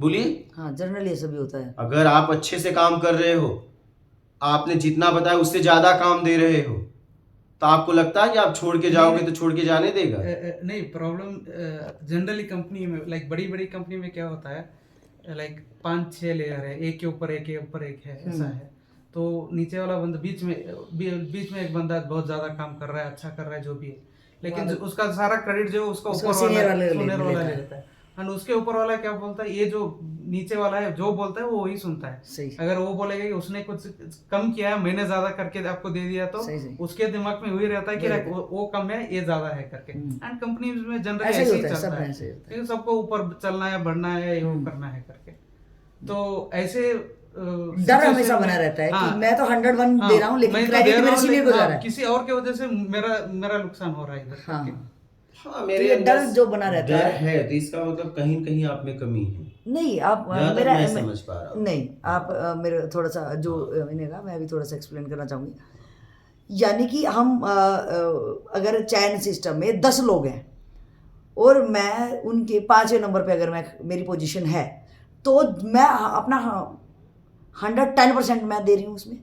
बोलिए। हाँ, जनरली ऐसा भी होता है। अगर आप अच्छे से काम कर रहे हो, आपने जितना बताया उससे ज्यादा काम दे रहे हो, तो आपको लगता है कि आप छोड़ के जाओगे तो छोड़ के जाने देगा? नहीं, प्रॉब्लम जनरली कंपनी में, लाइक बड़ी बड़ी कंपनी में क्या होता है, लाइक 5-6 लेयर है, एक के ऊपर एक है, ऐसा है। तो नीचे वाला बंदा बीच में एक बंदा बहुत ज्यादा काम कर रहा है, अच्छा कर रहा है, जो भी है, लेकिन उसका सारा क्रेडिट जो उसका ऊपर वाला ले लेता है। एंड उसके ऊपर वाला क्या बोलता है, ये जो नीचे वाला है जो बोलता है वो वही सुनता है। सही। अगर वो बोलेगा कि उसने कुछ कम किया है, मैंने ज्यादा करके आपको दे दिया, तो उसके दिमाग में वही रहता है कि वो कम है, ये ज्यादा है करके। एंड कंपनी में जनरली ऐसे ही चलता है, क्योंकि सबको ऊपर चलना है, बढ़ना है, वो करना है करके। तो ऐसे डर हमेशा बना रहता है कि मैं तो 101 दे रहा हूँ, लेकिन क्रेडिट मेरे सीनियर को जा रहा है, किसी और की वजह से मेरा नुकसान हो रहा है इधर। हाँ, मेरे डर जो बना रहता है, तो इसका मतलब कहीं कहीं आप में कमी है। नहीं, आप मेरा मैं समझ पा रहा हूँ। नहीं, आप मेरे थोड़ा सा जो मैंने कहा, मैं भी थोड़ा सा एक्सप्लेन करना चाहूँगी। यानी कि हम अगर चैन सिस्टम में 10 लोग हैं और मैं उनके 5वें नंबर पे अगर मेरी पोजीशन है, तो मैं अपना 110% मैं दे रही हूँ उसमें,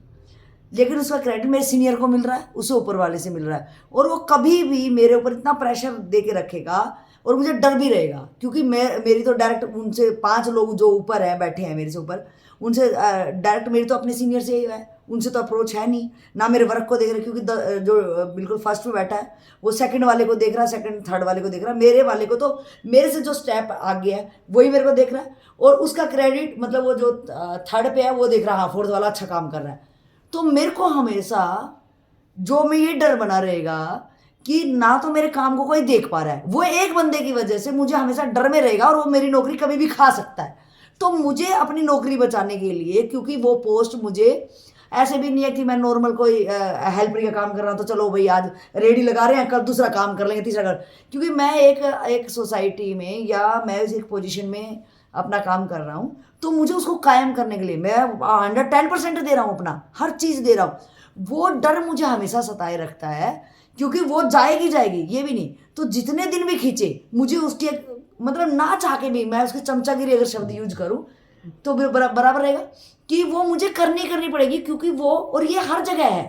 लेकिन उसका क्रेडिट मेरे सीनियर को मिल रहा है, उसे ऊपर वाले से मिल रहा है। और वो कभी भी मेरे ऊपर इतना प्रेशर दे के रखेगा और मुझे डर भी रहेगा, क्योंकि मेरी तो डायरेक्ट उनसे 5 लोग जो ऊपर हैं, बैठे हैं मेरे से ऊपर, उनसे डायरेक्ट मेरी तो अपने सीनियर से ही है, उनसे तो अप्रोच है नहीं ना, मेरे वर्क को देख रहे, क्योंकि जो बिल्कुल फर्स्ट में बैठा है वो सेकंड वाले को देख रहा है, सेकंड थर्ड वाले को देख रहा है, मेरे वाले को तो मेरे से जो स्टेप आ गया है वही मेरे को देख रहा है, और उसका क्रेडिट मतलब वो जो थर्ड पे है वो देख रहा है, हाँ फोर्थ वाला अच्छा काम कर रहा है। तो मेरे को हमेशा जो में ये डर बना रहेगा कि ना तो मेरे काम को कोई देख पा रहा है, वो एक बंदे की वजह से मुझे हमेशा डर में रहेगा, और वो मेरी नौकरी कभी भी खा सकता है। तो मुझे अपनी नौकरी बचाने के लिए, क्योंकि वो पोस्ट मुझे ऐसे भी नहीं है कि मैं नॉर्मल कोई हेल्परी का काम कर रहा हूँ तो चलो भाई आज रेडी लगा रहे हैं, कल दूसरा काम कर लेंगे, तीसरा कर, क्योंकि मैं एक सोसाइटी में या मैं एक पोजीशन में अपना काम कर रहा हूँ, तो मुझे उसको कायम करने के लिए मैं 110% दे रहा हूँ, अपना हर चीज़ दे रहा हूँ। वो डर मुझे हमेशा सताए रखता है, क्योंकि वो जाएगी ये भी नहीं, तो जितने दिन भी खींचे मुझे उसकी मतलब ना चाह के भी, मैं उसकी चमचागिरी अगर शब्द यूज करूँ तो बराबर रहेगा कि वो मुझे करनी पड़ेगी, क्योंकि वो, और ये हर जगह है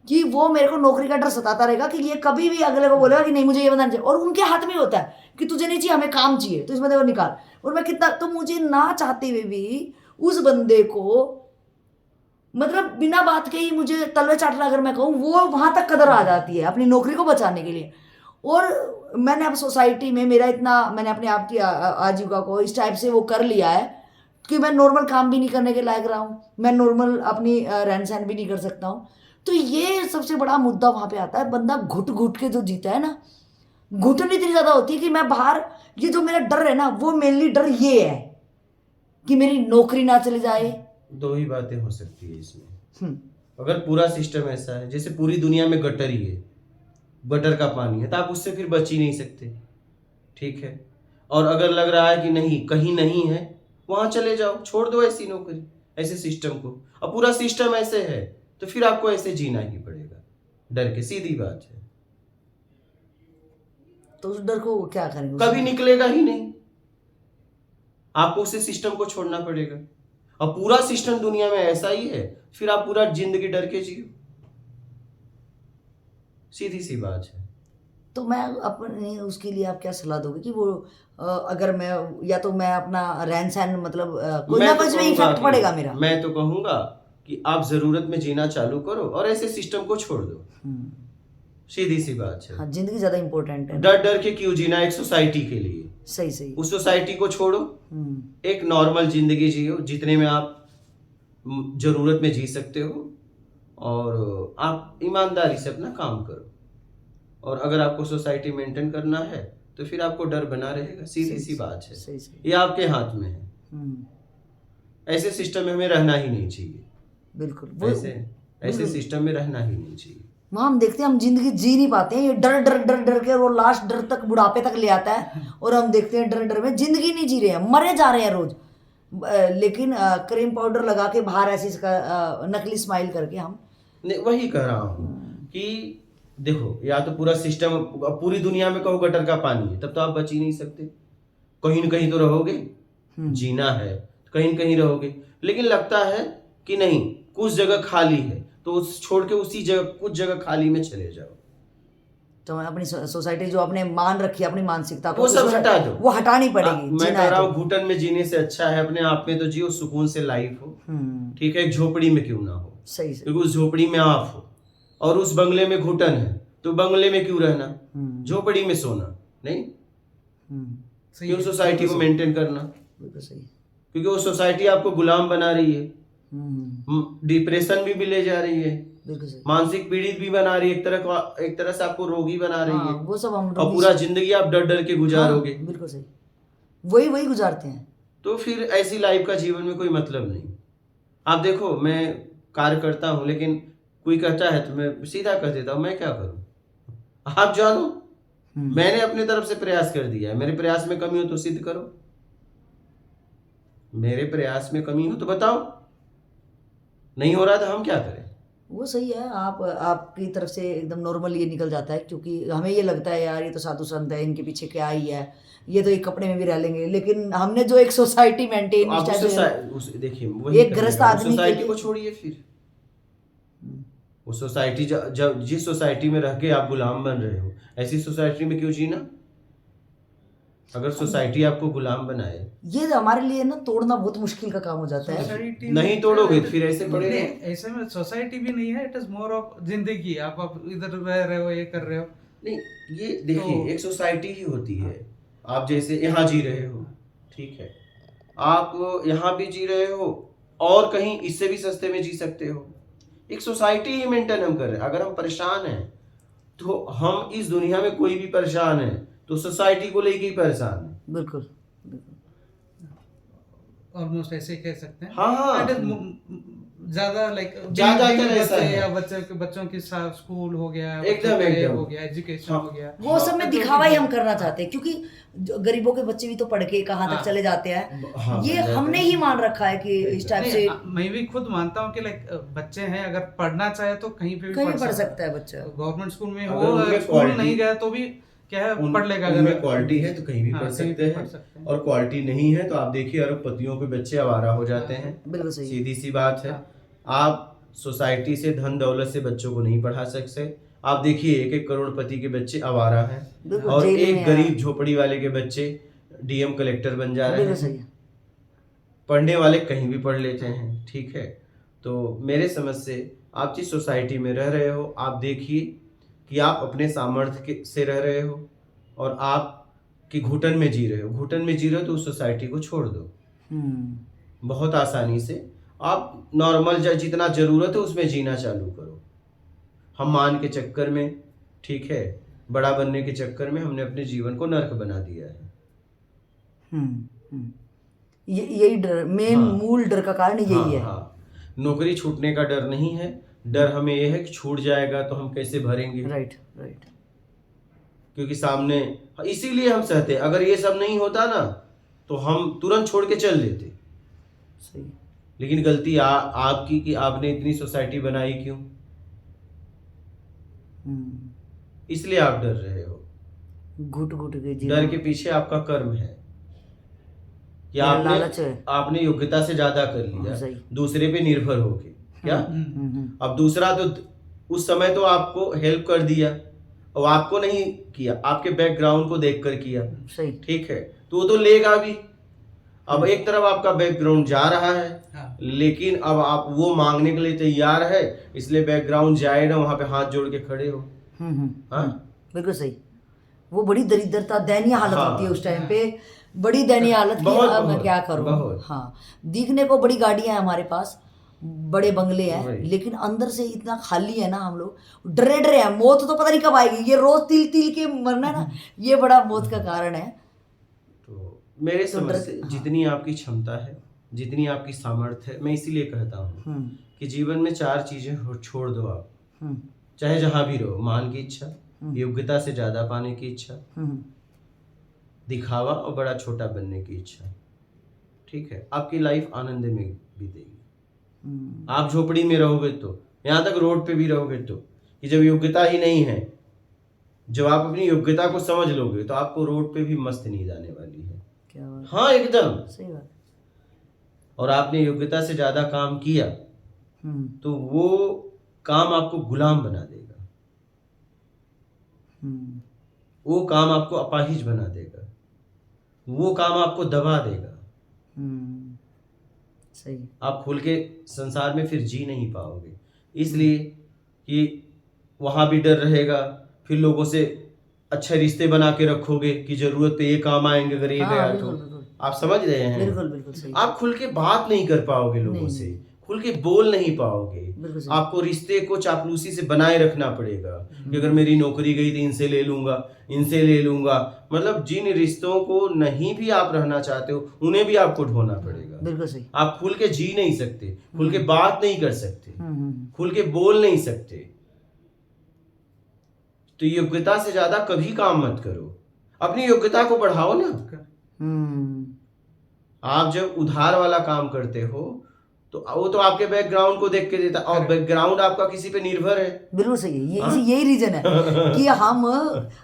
कि वो मेरे को नौकरी का डर सताता रहेगा कि ये कभी भी अगले को बोलेगा कि नहीं मुझे ये बताना चाहिए, और उनके हाथ में होता है कि तुझे नहीं चाहिए, हमें काम चाहिए, तो इस बंदे को निकाल। और मैं कितना, तो मुझे ना चाहते हुए भी उस बंदे को मतलब बिना बात के ही मुझे तलवे चाटना अगर मैं कहूँ, वो वहां तक कदर आ जाती है अपनी नौकरी को बचाने के लिए। और मैंने अब सोसाइटी में मेरा इतना, मैंने अपने आप की आजीविका को इस टाइप से वो कर लिया है कि मैं नॉर्मल काम भी नहीं करने के लायक रहा हूँ, मैं नॉर्मल अपनी रहन सहन भी नहीं कर सकता हूँ। तो ये सबसे बड़ा मुद्दा वहां पे आता है, बंदा घुट घुट के जो जीता है ना, घुटन इतनी ज्यादा होती है कि मैं बाहर, ये जो मेरा डर है ना, वो मेनली डर ये है कि मेरी नौकरी ना चली जाए। 2 ही बातें हो सकती है इसमें। अगर पूरा सिस्टम ऐसा है जैसे पूरी दुनिया में गटर ही है, गटर का पानी है, तो आप उससे फिर बच ही नहीं सकते, ठीक है। और अगर लग रहा है कि नहीं कहीं नहीं है, वहां चले जाओ, छोड़ दो ऐसी नौकरी, ऐसे सिस्टम को। अब पूरा सिस्टम ऐसे है तो फिर आपको ऐसे जीना ही पड़ेगा, डर के, सीधी बात है। तो उस डर को क्या करेंगे, कभी निकलेगा ही नहीं, आपको उसे सिस्टम को छोड़ना पड़ेगा। और पूरा सिस्टम दुनिया में ऐसा ही है, फिर आप पूरा जिंदगी डर के जियो, सीधी सी बात है। तो मैं अपने उसके लिए आप क्या सलाह दोगे कि वो अगर मैं, या तो मैं अपना रहन सहन मतलब कोई ना कुछ में इफेक्ट पड़ेगा मेरा, मैं तो कहूंगा कि आप जरूरत में जीना चालू करो और ऐसे सिस्टम को छोड़ दो, सीधी सी बात है। हाँ, जिंदगी ज्यादा इंपॉर्टेंट है, डर डर के क्यों जीना एक सोसाइटी के लिए। सही उस सोसाइटी को छोड़ो, एक नॉर्मल जिंदगी जियो जितने में आप जरूरत में जी सकते हो, और आप ईमानदारी से अपना काम करो। और अगर आपको सोसाइटी मेंटेन करना है तो फिर आपको डर बना रहेगा, सीधी सी बात है। ये आपके हाथ में है, ऐसे सिस्टम में हमें रहना ही नहीं चाहिए। बिल्कुल ऐसे सिस्टम में रहना ही नहीं चाहिए। वहाँ हम देखते हैं हम जिंदगी जी नहीं पाते हैं, ये डर डर डर डर के, और वो लास्ट डर तक बुढ़ापे तक ले आता है, और हम देखते हैं डर डर में जिंदगी नहीं जी रहे हैं, मरे जा रहे हैं रोज। लेकिन क्रीम पाउडर लगा के बाहर ऐसी नकली स्माइल करके हम वही कह रहा हूँ कि देखो, या तो पूरा सिस्टम, पूरी दुनिया में कहो गटर का पानी है, तब तो आप बच ही नहीं सकते, कहीं न कहीं तो रहोगे। जीना है तो कहीं न कहीं रहोगे, लेकिन लगता है कि नहीं, कुछ जगह खाली है तो उस छोड़ के उसी जगह, कुछ जगह खाली में चले जाओ। तो अपनी सोसाइटी जो आपने मान रखी है, अपनी मानसिकता को, वो सब हटा दो, वो हटानी पड़ेगी। मैं कह रहा हूँ घुटन में जीने से अच्छा है अपने आप में तो जियो, सुकून से लाइफ हो, ठीक है, एक झोपड़ी में क्यों ना हो, सही, क्योंकि उस झोपड़ी में आप हो और उस बंगले में घुटन है, तो बंगले में क्यों रहना, झोपड़ी में सोना नहीं, क्यों सोसाइटी को मेंटेन करना, बिल्कुल सही, क्योंकि वो सोसाइटी आपको गुलाम बना रही है, डिप्रेशन भी ले जा रही है, मानसिक पीड़ित भी बना रही है, एक तरह से आपको रोगी बना रही है, वो सब हम और पूरा जिंदगी आप डर डर के गुजारोगे। बिल्कुल सही, वही गुजारते हैं, तो फिर ऐसी लाइफ का जीवन में कोई मतलब नहीं। आप देखो, मैं कार्य करता हूँ, लेकिन कोई कहता है तो मैं सीधा कह देता हूँ, मैं क्या करूँ, आप जानो, मैंने अपने तरफ से प्रयास कर दिया है, मेरे प्रयास में कमी हो तो सिद्ध करो, मेरे प्रयास में कमी हो तो बताओ, नहीं हो रहा तो हम क्या करें। वो सही है, आपकी तरफ से एकदम नॉर्मल ये निकल जाता है, क्योंकि हमें ये लगता है यार ये तो साधु संत है, इनके पीछे क्या ही है, ये तो एक कपड़े में भी रह लेंगे, लेकिन हमने जो एक सोसाइटी मेंटेन, देखिए एक ग्रस्त आदमी सोसाइटी को छोड़िए, फिर वो सोसाइटी, जब जिस सोसाइटी में रह के आप गुलाम बन रहे हो, ऐसी सोसाइटी में क्यों जीना। अगर सोसाइटी आपको गुलाम बनाए, ये हमारे लिए ना तोड़ना बहुत मुश्किल का काम हो जाता है। नहीं तोड़ोगे फिर ऐसे पड़े रहे। ऐसे में सोसाइटी भी नहीं है, इट इज मोर ऑफ जिंदगी, आप इधर रह रहे हो, ये कर रहे हो, नहीं ये देखिए, एक सोसाइटी ही होती है। आप जैसे यहाँ जी रहे हो, ठीक है, आप यहाँ भी जी रहे हो और कहीं इससे भी सस्ते में जी सकते हो, एक सोसाइटी ही मेंटेन हम कर रहे हैं। अगर हम परेशान हैं तो हम इस दुनिया में कोई भी परेशान है तो सोसाइटी को लेके ही परेशान है। बिल्कुल ऑलमोस्ट ऐसे कह सकते हैं। हाँ, ज्यादा लाइक या बच्चों के साथ स्कूल हो गया, एकदम हो गया, एजुकेशन हो गया, वो सब में दिखावा ही हम करना चाहते हैं, क्योंकि गरीबों के बच्चे भी तो पढ़ के कहाँ तक चले जाते हैं। ये हमने ही मान रखा है कि इस टाइप से। मैं भी खुद मानता हूँ कि लाइक बच्चे हैं, अगर पढ़ना चाहे तो कहीं पे भी पढ़ सकता है बच्चा, गवर्नमेंट स्कूल में हो, स्कूल नहीं गया तो भी क्या है, पढ़ लेगा, अगर क्वालिटी है तो कहीं भी पढ़ सकते हैं, और क्वालिटी नहीं है तो आप देखिए अरबपतियों के बच्चे आवारा हो जाते हैं। बिल्कुल सही, सीधी सी बात है। आप सोसाइटी से, धन दौलत से बच्चों को नहीं पढ़ा सकते। आप देखिए 1-1 करोड़पति के बच्चे आवारा हैं, और एक गरीब झोपड़ी वाले के बच्चे डीएम कलेक्टर बन जा रहे हैं। पढ़ने वाले कहीं भी पढ़ लेते हैं, ठीक है। तो मेरे समझ से आप जिस सोसाइटी में रह रहे हो, आप देखिए कि आप अपने सामर्थ्य से रह रहे हो और आप की घुटन में जी रहे हो। घुटन में जी रहे हो तो उस सोसाइटी को छोड़ दो बहुत आसानी से। आप नॉर्मल जितना जरूरत है उसमें जीना चालू करो। हम मान के चक्कर में, ठीक है, बड़ा बनने के चक्कर में हमने अपने जीवन को नर्क बना दिया है। यही डर, मूल डर का कारण यही है। नौकरी छूटने का डर नहीं है, डर हमें यह है कि छूट जाएगा तो हम कैसे भरेंगे। राइट। क्योंकि सामने, इसीलिए हम सहते। अगर ये सब नहीं होता ना तो हम तुरंत छोड़ के चल देते। सही। लेकिन गलती आपकी कि आपने इतनी सोसाइटी बनाई क्यों, इसलिए आप डर रहे हो। घुट के डर के पीछे आपका कर्म है कि आपने योग्यता से ज्यादा कर लिया, दूसरे पे निर्भर होके। क्या अब दूसरा तो उस समय तो आपको हेल्प कर दिया और आपको नहीं किया, आपके बैकग्राउंड को देखकर किया, सही, ठीक है, तो वो तो लेगा भी। अब एक तरफ आपका बैकग्राउंड जा रहा है, लेकिन अब आप वो मांगने के लिए तैयार है, इसलिए बैकग्राउंड जाए ना, वहां पे हाथ जोड़ के खड़े हो। बिल्कुल सही। वो बड़ी दरिद्रता, दयनीय हालत होती है उस टाइम पे, बड़ी दयनीय हालत की। अब मैं क्या करूँ। हाँ, दिखने को बड़ी गाड़ियां हैं हमारे पास, बड़े बंगले हैं, लेकिन अंदर से इतना खाली है ना, हम लोग डरे हैं। मौत तो पता नहीं कब आएगी, ये रोज तिल के मरना ना, ये बड़ा मौत का कारण है। तो मेरे समझ से जितनी आपकी क्षमता है जितनी आपकी सामर्थ्य है, मैं इसीलिए कहता हूँ कि जीवन में 4 चीजें छोड़ दो आप, चाहे जहां भी रहो। मान की इच्छा, योग्यता से ज्यादा पाने की इच्छा, दिखावा और बड़ा छोटा बनने की इच्छा। ठीक है, आपकी लाइफ आनंद में बीतेगी। आप झोपड़ी में रहोगे तो, यहाँ तक रोड पे भी रहोगे तो, कि जब योग्यता ही नहीं है, जब आप अपनी योग्यता को समझ लोगे तो आपको रोड पे भी मस्त नींद आने वाली है। क्या बात, हाँ एकदम सही बात। और आपने योग्यता से ज्यादा काम किया तो वो काम आपको गुलाम बना देगा, वो काम आपको अपाहिज बना देगा, वो काम आपको दबा देगा। सही। आप खुल के संसार में फिर जी नहीं पाओगे, इसलिए कि वहां भी डर रहेगा, फिर लोगों से अच्छे रिश्ते बना के रखोगे कि जरूरत पे ये काम आएंगे, अगर ये गया तो। आप समझ रहे हैं? बिल्कुल बिल्कुल सही। आप खुल के बात नहीं कर पाओगे लोगों से, खुल के बोल नहीं पाओगे। आपको रिश्ते को चापलूसी से बनाए रखना पड़ेगा कि अगर मेरी नौकरी गई तो इनसे ले लूंगा, इनसे ले लूंगा। मतलब जिन रिश्तों को नहीं भी आप रहना चाहते हो उन्हें भी आपको ढोना पड़ेगा। बिल्कुल सही। आप खुल के जी नहीं सकते, खुल के बात नहीं कर सकते, खुल के बोल नहीं सकते। तो योग्यता से ज्यादा कभी काम मत करो, अपनी योग्यता को बढ़ाओ ना। आप जब उधार वाला काम करते हो तो वो तो आपके बैकग्राउंड को देख के देता, और बैकग्राउंड आपका किसी पे निर्भर है। बिल्कुल सही है। यही रीजन है कि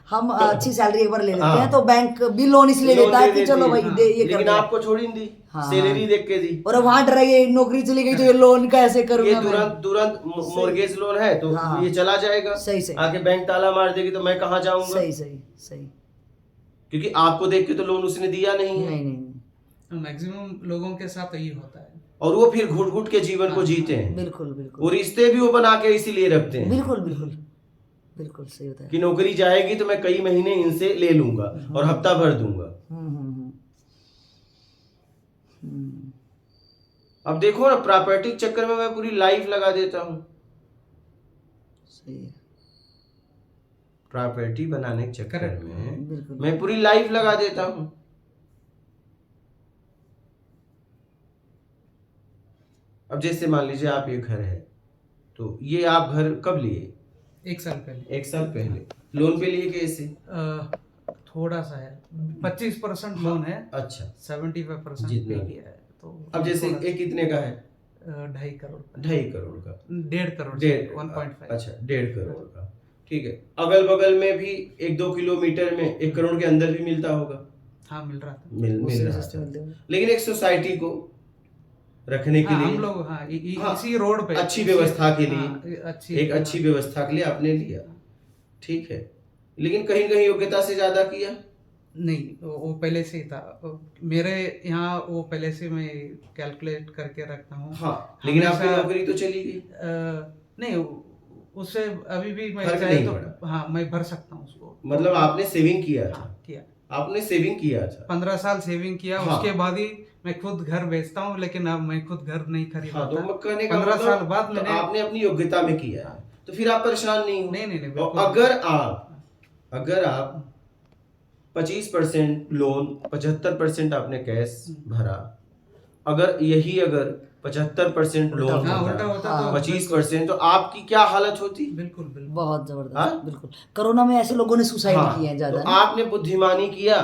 हम अच्छी सैलरी एक बार ले लेते हैं तो बैंक भी लोन इसलिए देता है कि चलो भाई दे ये कर। लेकिन आपको छोड़ी दी, सैलरी देख के दी, और वहां डर गई नौकरी चली गई तो ये लोन कैसे करूंगा। ये तुरंत मोर्गेज लोन है तो ये चला जाएगा। सही सही। आके बैंक ताला मार देगी तो मैं कहाँ जाऊंगा। सही सही सही। क्योंकि आपको देख के तो लोन उसने दिया नहीं है। नहीं। मैक्सिमम लोगों के साथ यही होता है, और वो फिर घुट घुट के जीवन को जीते हैं। बिल्कुल बिल्कुल। वो रिश्ते भी वो बना के इसीलिए रखते हैं। बिल्कुल बिल्कुल बिल्कुल सही होता है कि नौकरी जाएगी तो मैं कई महीने इनसे ले लूंगा और हफ्ता भर दूंगा। अब देखो ना, प्रॉपर्टी चक्कर में मैं पूरी लाइफ लगा देता हूँ। सही है। प्रॉपर्टी बनाने के चक्कर में बिल्कुल। मैं पूरी लाइफ लगा देता हूँ। अब जैसे मान लीजिए आप ये घर है, तो ये आप घर कब लिए? 1 साल पहले। 1 साल पहले। लोन पे लिए कैसे? थोड़ा सा है, 25% लोन है। अच्छा, 75% जितना पे किया है। तो अब जैसे एक कितने का है? 2.5 करोड़। 2.5 करोड़ का। 1.5 करोड़। 1.5। अच्छा, 1.5 करोड़ का। ठीक है। अगल बगल में भी 1-2 किलोमीटर में 1 करोड़ के अंदर भी मिलता होगा। हाँ, मिल रहा था। मिल रहा था। लेकिन एक सोसाइटी को रखने के लिए हम लोग इसी रोड पे अच्छी व्यवस्था के लिए एक अच्छी व्यवस्था के लिए आपने लिया। ठीक है। लेकिन कहीं कहीं योग्यता से ज्यादा किया? नहीं, वो पहले से ही था मेरे यहाँ। वो पहले से मैं कैलकुलेट करके रखता हूँ। हाँ, लेकिन आपकी नौकरी तो चली गई। नहीं, उससे अभी भी मैं फर्क चाहे नहीं तो पड़ा। हाँ, मैं भर सकता हूँ उसको। मतलब आपने सेविंग किया था। किया। आपने सेविंग किया था। 15 साल सेविंग किया। हाँ। उसके बाद ही मैं खुद घर बेचता हूँ, लेकिन अब मैं खुद घर नहीं खरीदता। हाँ, तो मैं कहने का 15 मतलब साल बाद तो मैंने आपने अपनी योग्यता में किया है, तो फिर आप परेशान नहीं हो। नहीं, और अगर आप 25% लोन, 75% आपने कैश भरा, अगर 75% लोन उल्टा होता तो 25%, तो आपकी क्या हालत होती? बिल्कुल बहुत जबरदस्त। बिल्कुल। कोरोना में ऐसे लोगों ने सुसाइड किए हैं ज्यादा। तो आपने बुद्धिमानी किया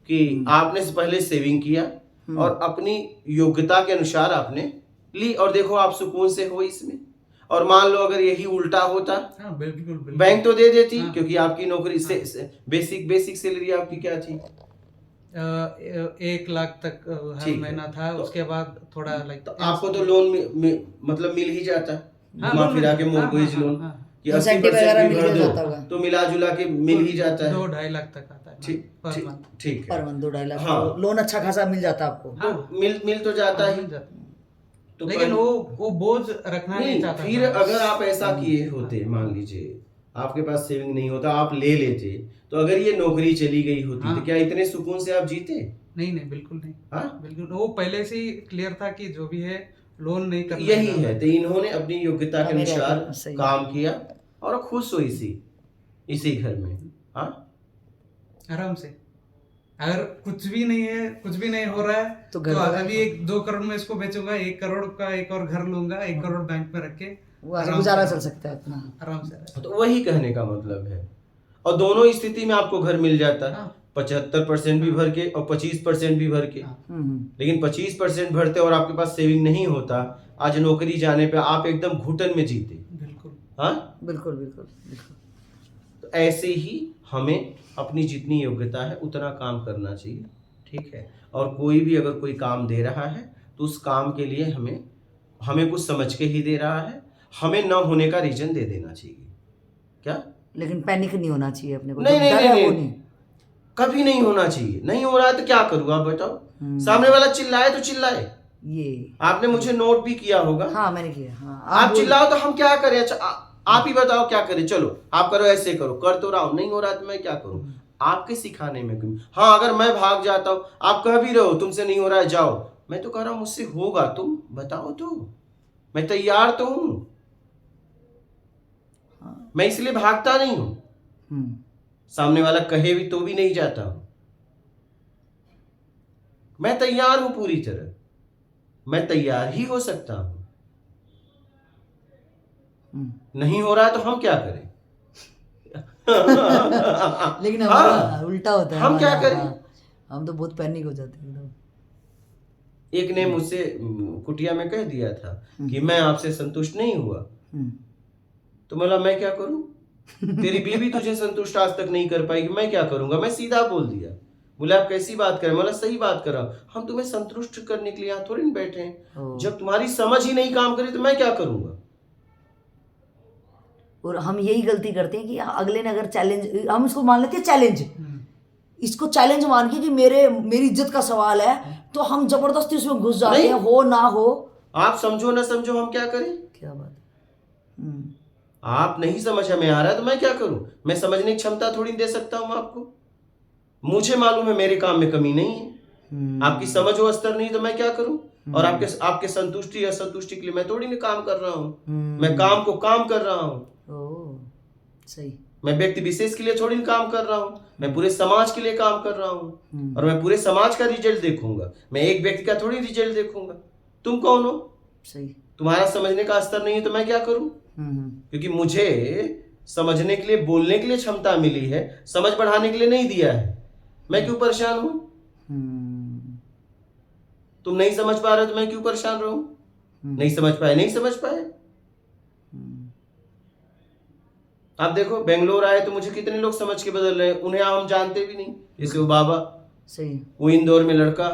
कि आपने पहले सेविंग किया और अपनी योग्यता के अनुसार आपने ली, और देखो आप सुकून से हो इसमें। और मान लो अगर यही उल्टा होता, बिल्कुल, बैंक तो दे देती, क्योंकि आपकी नौकरी से बेसिक सैलरी आपकी क्या थी? 1 लाख तक हर महीना था। उसके बाद थोड़ा तो आपको तो लोन मतलब मिल ही जाता, घुमा फिरा के मोर्गेज लोन कि 80% भी भर दो तो मिला जुला के मिल ही जाता है। 2-2.5 लाख तक आता है। ठीक है। पर मंथ 2-2.5 लाख लोन अच्छा खासा मिल जाता आपको। तो मिल तो जाता ही। तो लेकिन वो बोझ रखना नहीं चाहता। फिर अगर आप ऐसा किए होते, मान लीजिए आपके पास सेविंग नहीं होता, आप ले लेते, तो अगर ये नौकरी चली गई होती तो क्या इतने सुकून से आप जीते? नहीं, बिल्कुल नहीं। बिल्कुल, वो पहले से ही क्लियर था कि जो भी है लोन नहीं करना। यही है, तो इन्होंने अपनी योग्यता के अनुसार काम किया और खुश हो इसी घर में। हाँ, आराम से। अगर कुछ भी नहीं है, कुछ भी नहीं हो रहा है तो तो घर वाला- अभी 2 करोड़ में इसको बेचूंगा, 1 करोड़ का एक और घर लूंगा, 1 करोड़ बैंक में रख के वो ऐसे आराम गुजारा से चल सकता है अपना। आराम से। तो वही कहने का मतलब है। और दोनों स्थिति में आपको घर मिल जाता है, हाँ। 75% भी भर के और 25% भी भर के। हम्म। लेकिन 25% भरते और आपके पास सेविंग नहीं होता, आज नौकरी जाने पे आप एकदम घुटन में जीते। बिल्कुल। हाँ, बिल्कुल बिल्कुल बिल्कुल। तो ऐसे ही हमें अपनी जितनी योग्यता है उतना काम करना चाहिए, ठीक है। और कोई भी अगर कोई काम दे रहा है तो उस काम के लिए हमें कुछ समझ के ही दे रहा है, हमें न होने का रीजन दे देना चाहिए। क्या? लेकिन पैनिक नहीं होना चाहिए अपने को, नहीं, जो नहीं, डर नहीं, है वो नहीं। नहीं। कभी नहीं होना चाहिए। नहीं हो रहा है तो क्या करूँ आप बताओ? सामने वाला चिल्लाए तो चिल्लाए। ये आपने मुझे नोट भी किया होगा। हाँ मैंने किया। हाँ आप चिल्लाओ तो हम क्या करें? अच्छा आप ही बताओ क्या करें? चलो आप करो, ऐसे करो, कर तो रहा हूं, नहीं हो रहा तो मैं क्या करूं? आपके सिखाने में क्यों? हाँ, अगर मैं भाग जाता हूं, आप कह भी रहे हो तुमसे नहीं हो रहा है जाओ, मैं तो कह रहा हूं मुझसे होगा, तुम बताओ तो, मैं तैयार तो हूं। मैं इसलिए भागता नहीं हूं, सामने वाला कहे भी तो भी नहीं जाता हूं। मैं तैयार हूं पूरी तरह, मैं तैयार ही हो सकता हूं। नहीं हो रहा है तो हम क्या करें? लेकिन हमारा हाँ, उल्टा होता है। हम क्या हमारा, करें? हाँ, हम तो बहुत पैनिक हो जाते हैं एकदम। एक ने मुझसे कुटिया में कह दिया था कि मैं आपसे संतुष्ट नहीं हुआ, तो बोला मैं क्या करूं? तेरी बीवी तुझे संतुष्ट आज तक नहीं कर पाएगी, मैं क्या करूंगा? मैं सीधा बोल दिया। बोले आप कैसी बात कर रहे? बोला सही बात कर रहा हूं, हम तुम्हें संतुष्ट करने के लिए यहाँ थोड़ी ना बैठे हैं। जब तुम्हारी समझ ही नहीं काम करे तो मैं क्या करूंगा? और हम यही गलती करते हैं कि अगले ने अगर चैलेंज, हम इसको मान लेते हैं चैलेंज, इसको चैलेंज मान के कि मेरी इज्जत का सवाल है, तो हम जबरदस्ती उसमें घुस जाते हैं, हो ना हो। आप समझो ना समझो, हम क्या करें? क्या बात है। आप नहीं समझ में आ रहा है तो मैं क्या करूं? मैं समझने की क्षमता थोड़ी दे सकता हूं आपको। मुझे मालूम है मेरे काम में कमी नहीं है, आपकी समझ वो स्तर नहीं तो मैं क्या करूं? और आपके संतुष्टि असंतुष्टि के लिए मैं थोड़ी ना काम कर रहा हूं। मैं काम को काम कर रहा हूं। सही। मैं व्यक्ति विशेष के लिए थोड़ी ना काम कर रहा हूं, मैं पूरे समाज के लिए काम कर रहा हूं। और मैं पूरे समाज का रिजल्ट देखूंगा, मैं एक व्यक्ति का थोड़ी रिजल्ट देखूंगा। तुम कौन हो? सही। तुम्हारा समझने का स्तर नहीं है तो मैं क्या करूं? क्योंकि मुझे समझने के लिए, बोलने के लिए क्षमता मिली है, समझ बढ़ाने के लिए नहीं दिया है। मैं क्यों परेशान हूं? तुम नहीं समझ पा रहे हो तो मैं क्यों परेशान रहूं? नहीं समझ पाए, नहीं समझ पाए। आप देखो बेंगलोर आए तो मुझे कितने लोग समझ के बदल रहे हैं, उन्हें हम जानते भी नहीं, जैसे वो बाबा, सही, वो इंदौर में लड़का।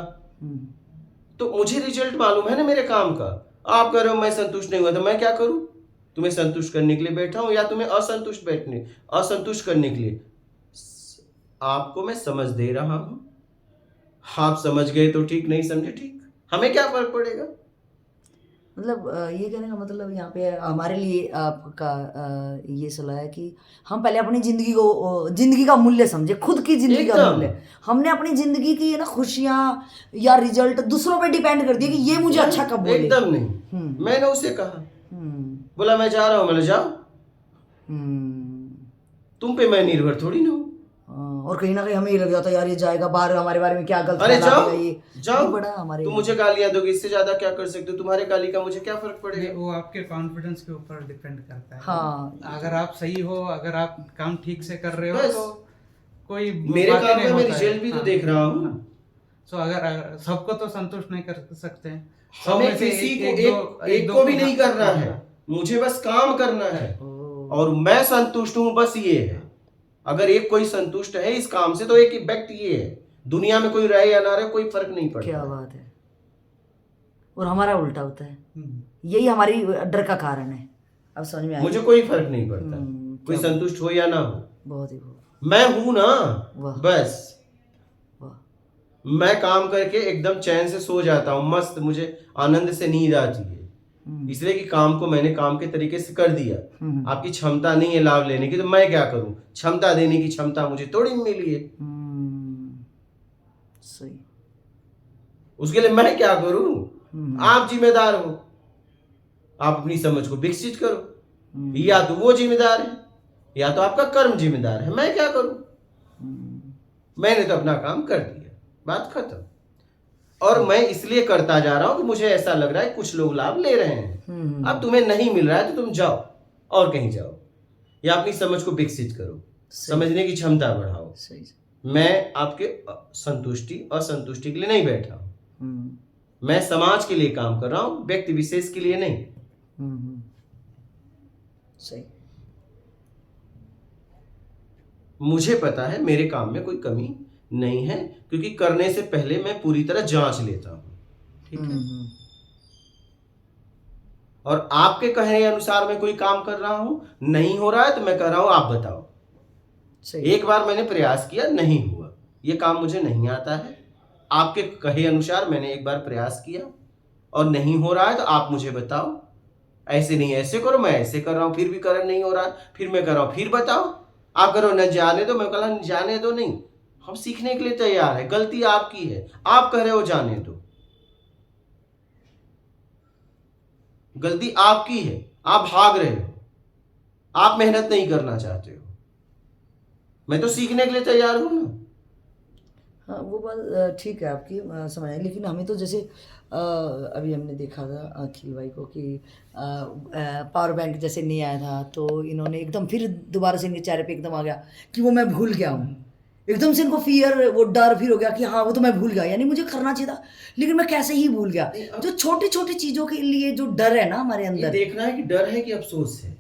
तो मुझे रिजल्ट मालूम है ना मेरे काम का। आप कह रहे हो मैं संतुष्ट नहीं हुआ तो मैं क्या करूं? तुम्हें संतुष्ट करने के लिए बैठा हूं या तुम्हें असंतुष्ट करने के लिए? आपको मैं समझ दे रहा हूं, आप समझ गए तो ठीक, नहीं समझे ठीक, हमें क्या फर्क पड़ेगा? मतलब ये कहने का मतलब यहाँ पे हमारे लिए आपका ये सलाह है कि हम पहले अपनी जिंदगी का मूल्य समझे, खुद की जिंदगी का एकदम। मूल्य। हमने अपनी जिंदगी की ना खुशियाँ या रिजल्ट दूसरों पे डिपेंड कर दिया कि ये मुझे अच्छा कब बोले। एकदम नहीं। मैंने उसे कहा, बोला मैं जा रहा हूँ, मैंने जाओ, तुम पे मैं निर्भर थोड़ी ना हूँ। और कहीं ना कहीं हमें ये लग जाता है यार ये जाएगा बाहर, हमारे बारे में क्या गलत अरे फैला जाओ देगा, ये जाओ, बड़ा हमारे तुम मुझे गालियां दोगे, इससे ज्यादा क्या कर सकते हो? तुम्हारे गाली का मुझे क्या फर्क पड़ेगा? वो आपके कॉन्फिडेंस के ऊपर डिपेंड करता है। हाँ, अगर आप सही हो, अगर आप काम ठीक से कर रहे हो बस। तो कोई मेरे बात ही काम नहीं का मैं होता है। रिजल्ट भी तो देख रहा हूँ। सो अगर सबको तो संतुष्ट नहीं कर सकते हैं, हमें किसी को एक को भी नहीं करना है, मुझे बस काम करना है और मैं संतुष्ट हूं, बस ये है। अगर एक कोई संतुष्ट है इस काम से तो एक व्यक्ति ये है, दुनिया में कोई रहे या ना रहे कोई फर्क नहीं पड़ता। क्या बात है। और हमारा उल्टा होता है, यही हमारी डर का कारण है। अब समझ में आया? मुझे कोई फर्क नहीं पड़ता, कोई संतुष्ट हो या ना हो, बहुत ही मैं हूं ना, बस। मैं काम करके एकदम चैन से सो जाता हूं, मस्त, मुझे आनंद से नींद आती है, इसलिए कि काम को मैंने काम के तरीके से कर दिया। आपकी क्षमता नहीं है लाभ लेने की तो मैं क्या करूं? क्षमता देने की क्षमता मुझे थोड़ी मिली है, सही। उसके लिए मैं क्या करूं? आप जिम्मेदार हो, आप अपनी समझ को विकसित करो। या तो वो जिम्मेदार है या तो आपका कर्म जिम्मेदार है, मैं क्या करूं? मैंने तो अपना काम कर दिया, बात खत्म। और मैं इसलिए करता जा रहा हूं कि मुझे ऐसा लग रहा है कुछ लोग लाभ ले रहे हैं। अब तुम्हें नहीं मिल रहा है तो तुम जाओ और कहीं जाओ, या अपनी समझ को विकसित करो, समझने की क्षमता बढ़ाओ। सही। मैं आपके संतुष्टि और संतुष्टि के लिए नहीं बैठा हूं, मैं समाज के लिए काम कर रहा हूं, व्यक्ति विशेष के लिए नहीं। सही। मुझे पता है मेरे काम में कोई कमी नहीं है, क्योंकि करने से पहले मैं पूरी तरह जांच लेता हूं, ठीक है। और आपके कहने अनुसार मैं कोई काम कर रहा हूं, नहीं हो रहा है तो मैं कह रहा हूं आप बताओ। सही। एक बार मैंने प्रयास किया, नहीं हुआ, ये काम मुझे नहीं आता है। आपके कहे अनुसार मैंने एक बार प्रयास किया और नहीं हो रहा है तो आप मुझे बताओ, ऐसे नहीं ऐसे करो, मैं ऐसे कर रहा हूं फिर भी कर नहीं हो रहा है, फिर मैं कर रहा हूं फिर बताओ। आप करो न जाने दो, मैं कह जाने दो नहीं, हम सीखने के लिए तैयार है, गलती आपकी है, आप कह रहे हो जाने दो, गलती आपकी है, आप भाग रहे हो, आप मेहनत नहीं करना चाहते हो, मैं तो सीखने के लिए तैयार हूं ना। हाँ वो बात ठीक है आपकी, समझ आई। लेकिन हमें तो जैसे अभी हमने देखा था अखिल भाई को कि पावर बैंक जैसे नहीं आया था तो इन्होंने एकदम फिर दोबारा से इनके चेहरे पे एकदम आ गया कि वो मैं भूल गया हूँ, एकदम से इनको फियर, वो डर फिर हो गया कि हाँ वो तो मैं भूल गया, यानी मुझे करना चाहिए था लेकिन मैं कैसे ही भूल गया। जो छोटी छोटी चीज़ों के लिए जो डर है ना हमारे अंदर, देखना है कि डर है कि अफसोस है।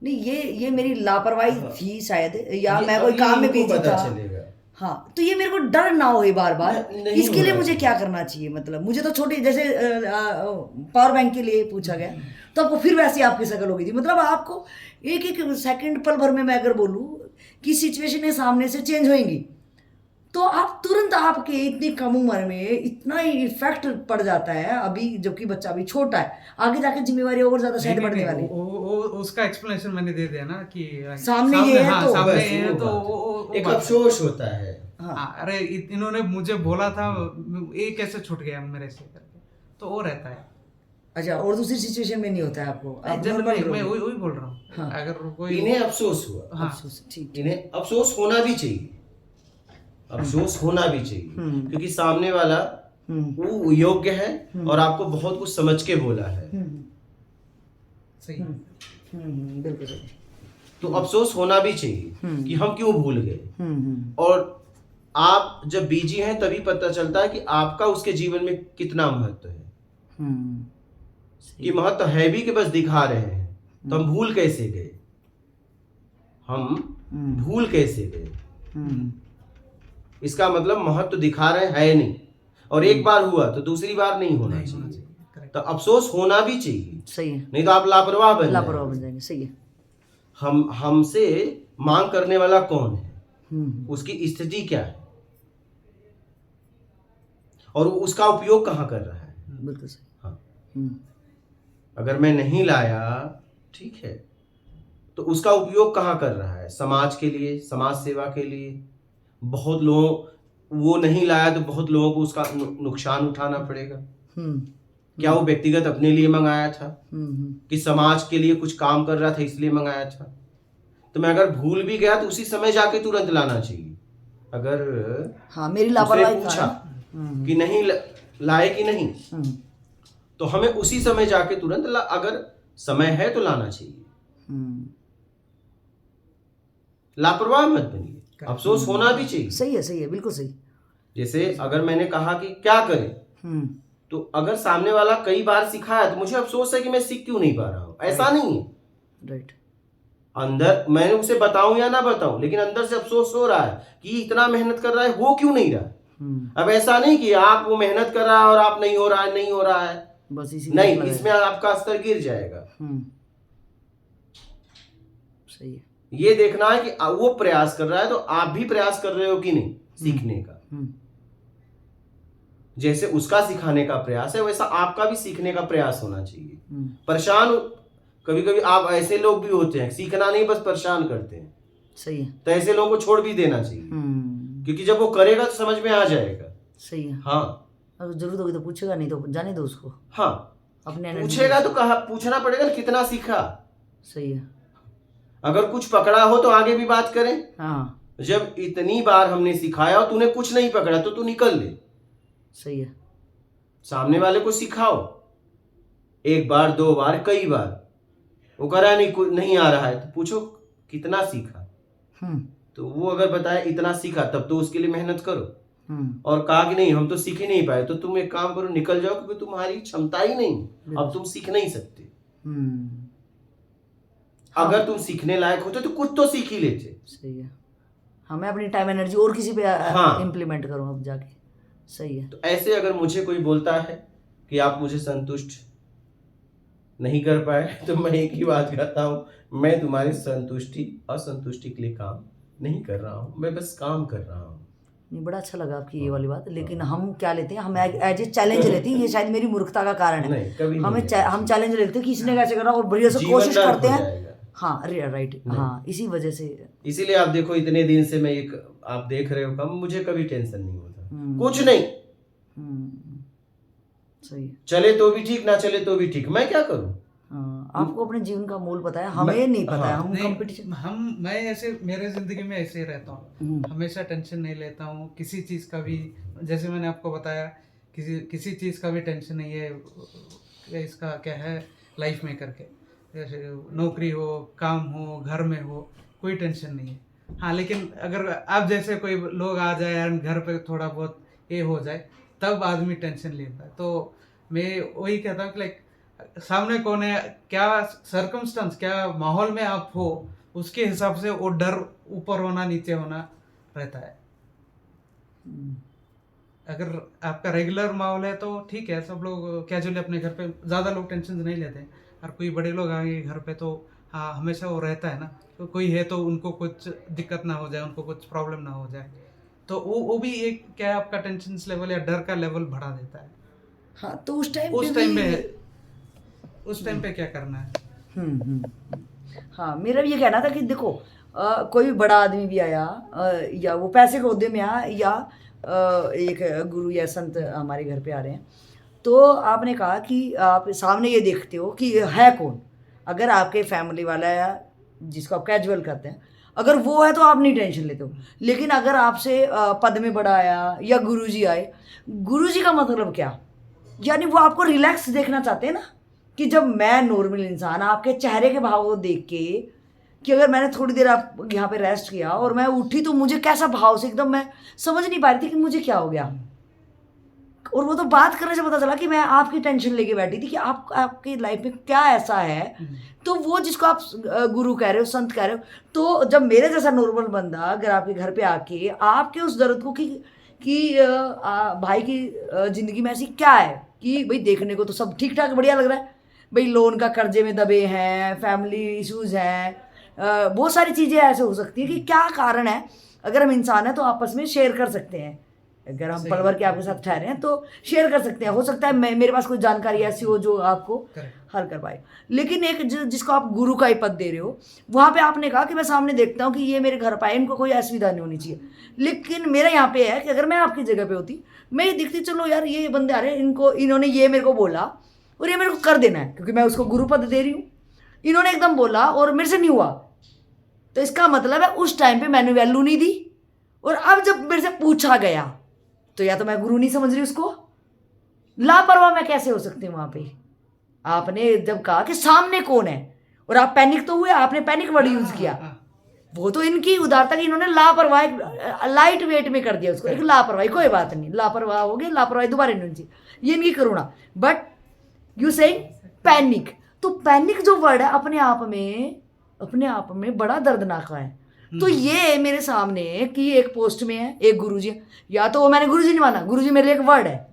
नहीं ये मेरी लापरवाही थी शायद, या मैं कोई अभी काम में इनको बिजी पता था। चलेगा। हाँ तो ये मेरे को डर ना हो बार बार, नहीं इसके लिए होना मुझे क्या करना चाहिए? मतलब मुझे तो छोटी जैसे पावर बैंक के लिए पूछा गया तो आपको फिर वैसी आपकी शक्ल हो गई थी। मतलब आपको एक एक सेकंड पल भर में मैं अगर बोलूँ कि सिचुएशन सामने से चेंज होंगी तो आप तुरंत, आपके इतनी कम उम्र में इतना इफेक्ट पड़ जाता है, अभी जबकि बच्चा अभी छोटा है, आगे जाके जिम्मेवारी और ज्यादा साइड बढ़ने वाली। उसका एक्सप्लेनेशन मैंने दे दिया ना कि सामने ये है तो सामने बस ये है वो तो बात है। एक बात है। अफसोस होता है। हाँ, अरे इन्होंने मुझे बोला था, ये कैसे छूट गया मेरे से करके, तो वो रहता है। अच्छा, और दूसरी सिचुएशन में नहीं होता है आपको? आप जब normal मैं रहोगे। वही बोल रहा हूँ। हाँ। अगर कोई इन्हें अफसोस हुआ, हाँ अफसोस, ठीक। इन्हें अफसोस होना भी चाहिए, अफसोस होना भी चाहिए, क्योंकि सामने वाला वो योग्य है और आपको बहुत कुछ समझ के बोला है। सही। बिल्कुल सही। तो अफसोस होना भी चाहिए कि हम क्यों भूल गए। और आप जब बिजी हैं तभी पता चलता है कि आपका उसके जीवन में कितना महत्व है। कि महत्व है भी कि बस दिखा रहे हैं, तो हम भूल कैसे गए, हम भूल कैसे गए। इसका मतलब महत्व दिखा रहे है नहीं, और एक बार हुआ तो दूसरी बार नहीं होना चाहिए। तो अफसोस होना भी चाहिए, सही है। नहीं तो आप लापरवाह बन जाएंगे। सही है। हमसे मांग करने वाला कौन है, उसकी स्थिति क्या है, और उसका उपयोग कहाँ कर रहा है। बिल्कुल सही। हाँ, अगर मैं नहीं लाया, ठीक है, तो उसका उपयोग कहाँ कर रहा है, समाज के लिए, समाज सेवा के लिए। बहुत लोग वो नहीं लाया तो बहुत लोगों को उसका नुकसान उठाना पड़ेगा। क्या वो व्यक्तिगत अपने लिए मंगाया था कि समाज के लिए कुछ काम कर रहा था इसलिए मंगाया था। तो मैं अगर भूल भी गया तो उसी समय जाके तुरंत लाना चाहिए। अगर हाँ, मेरी लापरवाही पूछा कि नहीं लाए कि नहीं, तो हमें उसी समय जाके तुरंत अगर समय है तो लाना चाहिए। लापरवाह मत बनिए, अफसोस होना भी चाहिए। सही है, सही है, बिल्कुल सही। जैसे अगर मैंने कहा कि क्या करें, तो अगर सामने वाला कई बार सिखाया तो मुझे अफसोस है कि मैं सीख क्यों नहीं पा रहा हूं। ऐसा नहीं है, राइट। अंदर मैंने उसे बताऊं या ना बताऊं, लेकिन अंदर से अफसोस हो रहा है कि इतना मेहनत कर रहा है, वो क्यों नहीं रहा। अब ऐसा नहीं कि आप वो मेहनत कर रहा है और आप नहीं हो रहा है, नहीं हो रहा है, बस इसी नहीं, इसमें आपका स्तर गिर जाएगा। सही है। ये देखना है कि वो प्रयास कर रहा है तो आप भी प्रयास कर रहे हो कि नहीं सीखने का। जैसे उसका सिखाने का प्रयास है वैसा आपका भी सीखने का प्रयास होना चाहिए। परेशान कभी कभी आप ऐसे लोग भी होते हैं, सीखना नहीं बस परेशान करते हैं। सही है। तो ऐसे लोगों को छोड़ भी देना चाहिए, क्योंकि जब वो करेगा तो समझ में आ जाएगा। सही है। हाँ, अगर जरूरत होगी तो पूछेगा, नहीं तो जाने दो उसको। हाँ, अपने पूछेगा तो कहा पूछना पड़ेगा कितना सीखा। सही है। अगर कुछ पकड़ा हो तो आगे भी बात करें। हाँ, जब इतनी बार हमने सिखाया और तूने कुछ नहीं पकड़ा तो तू निकल ले। सही है। सामने वाले को सिखाओ, 1 बार 2 बार कई बार, वो करा नहीं आ रहा है तो पूछो कितना सीखा। तो वो अगर बताए इतना सीखा तब तो उसके लिए मेहनत करो। और कहा कि नहीं हम तो सीख ही नहीं पाए तो तुम एक काम करो, निकल जाओ, क्योंकि तुम्हारी क्षमता ही नहीं, अब तुम सीख नहीं सकते। अगर तुम सीखने लायक होते तो कुछ तो सीख ही लेते। सही है। हमें अपनी टाइम एनर्जी और किसी पे इम्प्लीमेंट करूँ अब जाके। सही है। तो ऐसे अगर मुझे कोई बोलता है कि आप मुझे संतुष्ट नहीं कर पाए तो मैं एक ही बात कहता हूँ, मैं तुम्हारी संतुष्टि असंतुष्टि के लिए काम नहीं कर रहा हूँ, मैं बस काम कर रहा हूँ। नहीं, बड़ा अच्छा लगा आपकी ये वाली बात। लेकिन हम क्या लेते हैं, हम एज ए चैलेंज लेते हैं। ये शायद मेरी मूर्खता का कारण है। नहीं, कभी हमें नहीं हम चैलेंज लेते हैं कि इसने कैसे करा और बढ़िया से कोशिश करते हैं। हाँ राइट, हाँ इसी वजह से। इसीलिए आप देखो इतने दिन से मैं आप देख रहे हो कम, मुझे कभी टेंशन नहीं होता, कुछ नहीं। सही है। चले तो भी ठीक, ना चले तो भी ठीक, मैं क्या करूँ। हाँ, आपको अपने जीवन का मूल पता है, हमें नहीं पता है। हम कंपटीशन मैं ऐसे मेरे जिंदगी में ऐसे ही रहता हूँ, हमेशा टेंशन नहीं लेता हूँ किसी चीज का भी। जैसे मैंने आपको बताया किसी चीज का भी टेंशन नहीं है। इसका क्या है लाइफ में करके, जैसे नौकरी हो, काम हो, घर में हो, कोई टेंशन नहीं है। हाँ लेकिन अगर अब जैसे कोई लोग आ जाए एंड घर पे थोड़ा बहुत ये हो जाए तब आदमी टेंशन लेता है। तो मैं वही कहता हूँ कि लाइक सामने कौन है, क्या सर्कमस्टेंस, क्या माहौल में आप हो, उसके हिसाब से वो डर ऊपर होना नीचे होना रहता है। अगर आपका रेगुलर माहौल है तो ठीक है, सब लोग कैजुअली अपने घर पे, ज़्यादा लोग टेंशन नहीं लेते। और कोई बड़े लोग आए घर पे तो हाँ हमेशा वो रहता है ना, तो कोई है तो उनको कुछ दिक्कत ना हो जाए, उनको कुछ प्रॉब्लम ना हो जाए, तो वो भी एक क्या है आपका टेंशन लेवल या डर का लेवल बढ़ा देता है। हाँ तो उस टाइम पे क्या करना है। हाँ मेरा भी ये कहना था कि देखो कोई भी बड़ा आदमी भी आया या वो पैसे के ओहदे में आया या एक गुरु या संत हमारे घर पे आ रहे हैं, तो आपने कहा कि आप सामने ये देखते हो कि है कौन। अगर आपके फैमिली वाला है जिसको आप कैजुअल करते हैं, अगर वो है तो आप नहीं टेंशन लेते हो। लेकिन अगर आपसे पद में बड़ा आया या गुरुजी आए, गुरुजी का मतलब क्या, यानी वो आपको रिलैक्स देखना चाहते हैं ना, कि जब मैं नॉर्मल इंसान आपके चेहरे के भाव को देख के, कि अगर मैंने थोड़ी देर आप यहाँ पे रेस्ट किया और मैं उठी तो मुझे कैसा भाव से एकदम मैं समझ नहीं पा रही थी कि मुझे क्या हो गया। और वो तो बात करने से पता चला कि मैं आपकी टेंशन लेके बैठी थी कि आपकी लाइफ में क्या ऐसा है। तो वो जिसको आप गुरु कह रहे हो, संत कह रहे हो, तो जब मेरे जैसा नॉर्मल बंदा अगर आपके घर पे आके आपके उस दर्द को कि भाई की ज़िंदगी में ऐसी क्या है कि भाई देखने को तो सब ठीक ठाक बढ़िया लग रहा है, भाई लोन का कर्जे में दबे हैं, फैमिली इश्यूज़ हैं, बहुत सारी चीज़ें ऐसे हो सकती हैं कि क्या कारण है। अगर हम इंसान हैं तो आपस में शेयर कर सकते हैं, अगर हम पल भर के आपके साथ ठहरे हैं तो शेयर कर सकते हैं। हो सकता है मेरे पास कोई जानकारी ऐसी हो जो आपको हल कर पाए। लेकिन एक जिसको आप गुरु का ही पद दे रहे हो, वहाँ पे आपने कहा कि मैं सामने देखता हूँ कि ये मेरे घर पाए, इनको कोई असुविधा नहीं होनी चाहिए। लेकिन मेरा यहाँ पे है कि अगर मैं आपकी जगह पे होती, मैं ये देखती चलो यार ये बंदे आ रहे हैं, इन्होंने ये मेरे को बोला और ये मेरे को कर देना है क्योंकि मैं उसको गुरु पद दे रही हूँ। इन्होंने एकदम बोला और मेरे से नहीं हुआ, तो इसका मतलब है उस टाइम पे मैंने वैल्यू नहीं दी, और अब जब मेरे से पूछा गया तो या तो मैं गुरु नहीं समझ रही उसको, लापरवाह मैं कैसे हो सकती हूँ वहां पे। आपने जब कहा कि सामने कौन है और आप पैनिक तो हुए, आपने पैनिक वर्ड यूज किया, वो तो इनकी उदारता की इन्होंने लापरवाही लाइट वेट में कर दिया उसको, एक लापरवाही, कोई बात नहीं, लापरवाह हो गया, लापरवाही दोबारा नहीं होनी चाहिए, ये इनकी करुणा। बट यू सेइंग पैनिक, तो पैनिक जो वर्ड है अपने आप में बड़ा दर्दनाक है। तो ये मेरे सामने कि एक पोस्ट में है, एक गुरुजी, या तो वो मैंने गुरुजी नहीं माना, गुरुजी मेरे लिए एक वर्ड है।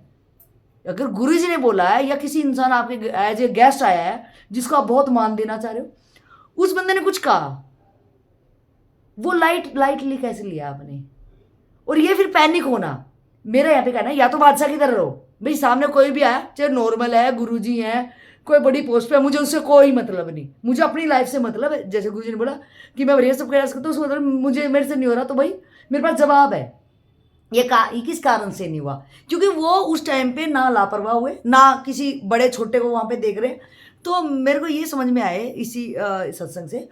अगर गुरुजी ने बोला है या किसी इंसान आपके एज ए गेस्ट आया है जिसको आप बहुत मान देना चाह रहे हो, उस बंदे ने कुछ कहा, वो लाइटली कैसे लिया आपने, और ये फिर पैनिक होना। मेरा यहाँ पे कहना है या तो बादशाह की तरह रहो, भाई सामने कोई भी आया चाहे नॉर्मल है, गुरुजी है, कोई बड़ी पोस्ट पे है, मुझे उससे कोई मतलब नहीं, मुझे अपनी लाइफ से मतलब है। जैसे गुरुजी ने बोला कि मैं बढ़िया सब प्रयास करता हूँ, उसको मतलब मुझे मेरे से नहीं हो रहा, तो भाई मेरे पास जवाब है, ये किस कारण से नहीं हुआ, क्योंकि वो उस टाइम पे ना लापरवाह हुए, ना किसी बड़े छोटे को वहाँ पे देख रहे। तो मेरे को ये समझ में आए इसी सत्संग से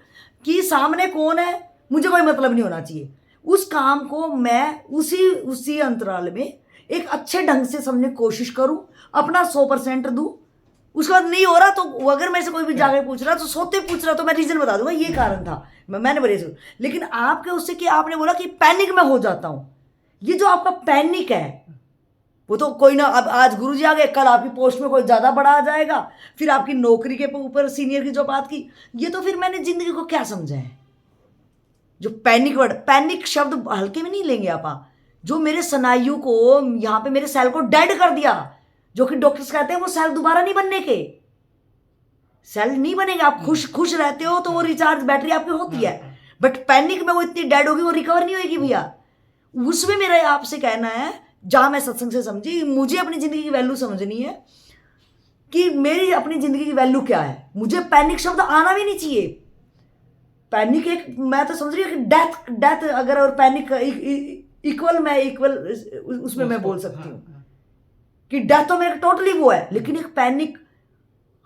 कि सामने कौन है मुझे कोई मतलब नहीं होना चाहिए, उस काम को मैं उसी उसी अंतराल में एक अच्छे ढंग से समझने की कोशिश करूं, अपना 100% दूं। उसके बाद नहीं हो रहा तो अगर मेरे से कोई भी जाके पूछ रहा तो सोते पूछ रहा तो मैं रीजन बता दूंगा, ये कारण था, मैंने बोले। लेकिन आपके उससे कि आपने बोला कि पैनिक में हो जाता हूं, ये जो आपका पैनिक है वो तो कोई ना, अब आज गुरुजी आ गए, कल आपकी पोस्ट में कोई ज्यादा बड़ा आ जाएगा, फिर आपकी नौकरी के ऊपर सीनियर की जो बात की, ये तो फिर मैंने जिंदगी को क्या समझा है। जो पैनिक वर्ड, पैनिक शब्द हल्के में नहीं लेंगे आप। जो मेरे स्नायु को यहाँ पे मेरे सेल को डेड कर दिया, जो कि डॉक्टर्स कहते हैं वो सेल दोबारा नहीं बनने के, सेल नहीं बनेगा। आप खुश रहते हो तो वो रिचार्ज बैटरी आपकी होती है, बट पैनिक में वो इतनी डेड होगी, वो रिकवर नहीं होगी भैया। उसमें मेरा आपसे कहना है, जहां मैं सत्संग से समझी, मुझे अपनी जिंदगी की वैल्यू समझनी है कि मेरी अपनी जिंदगी की वैल्यू क्या है। मुझे पैनिक शब्द आना भी नहीं चाहिए। पैनिक एक, मैं तो समझ रही हूँ कि डेथ अगर और पैनिक इक्वल उसमें मैं बोल सकती हूँ कि डेथ तो मेरे टोटली वो है, लेकिन एक पैनिक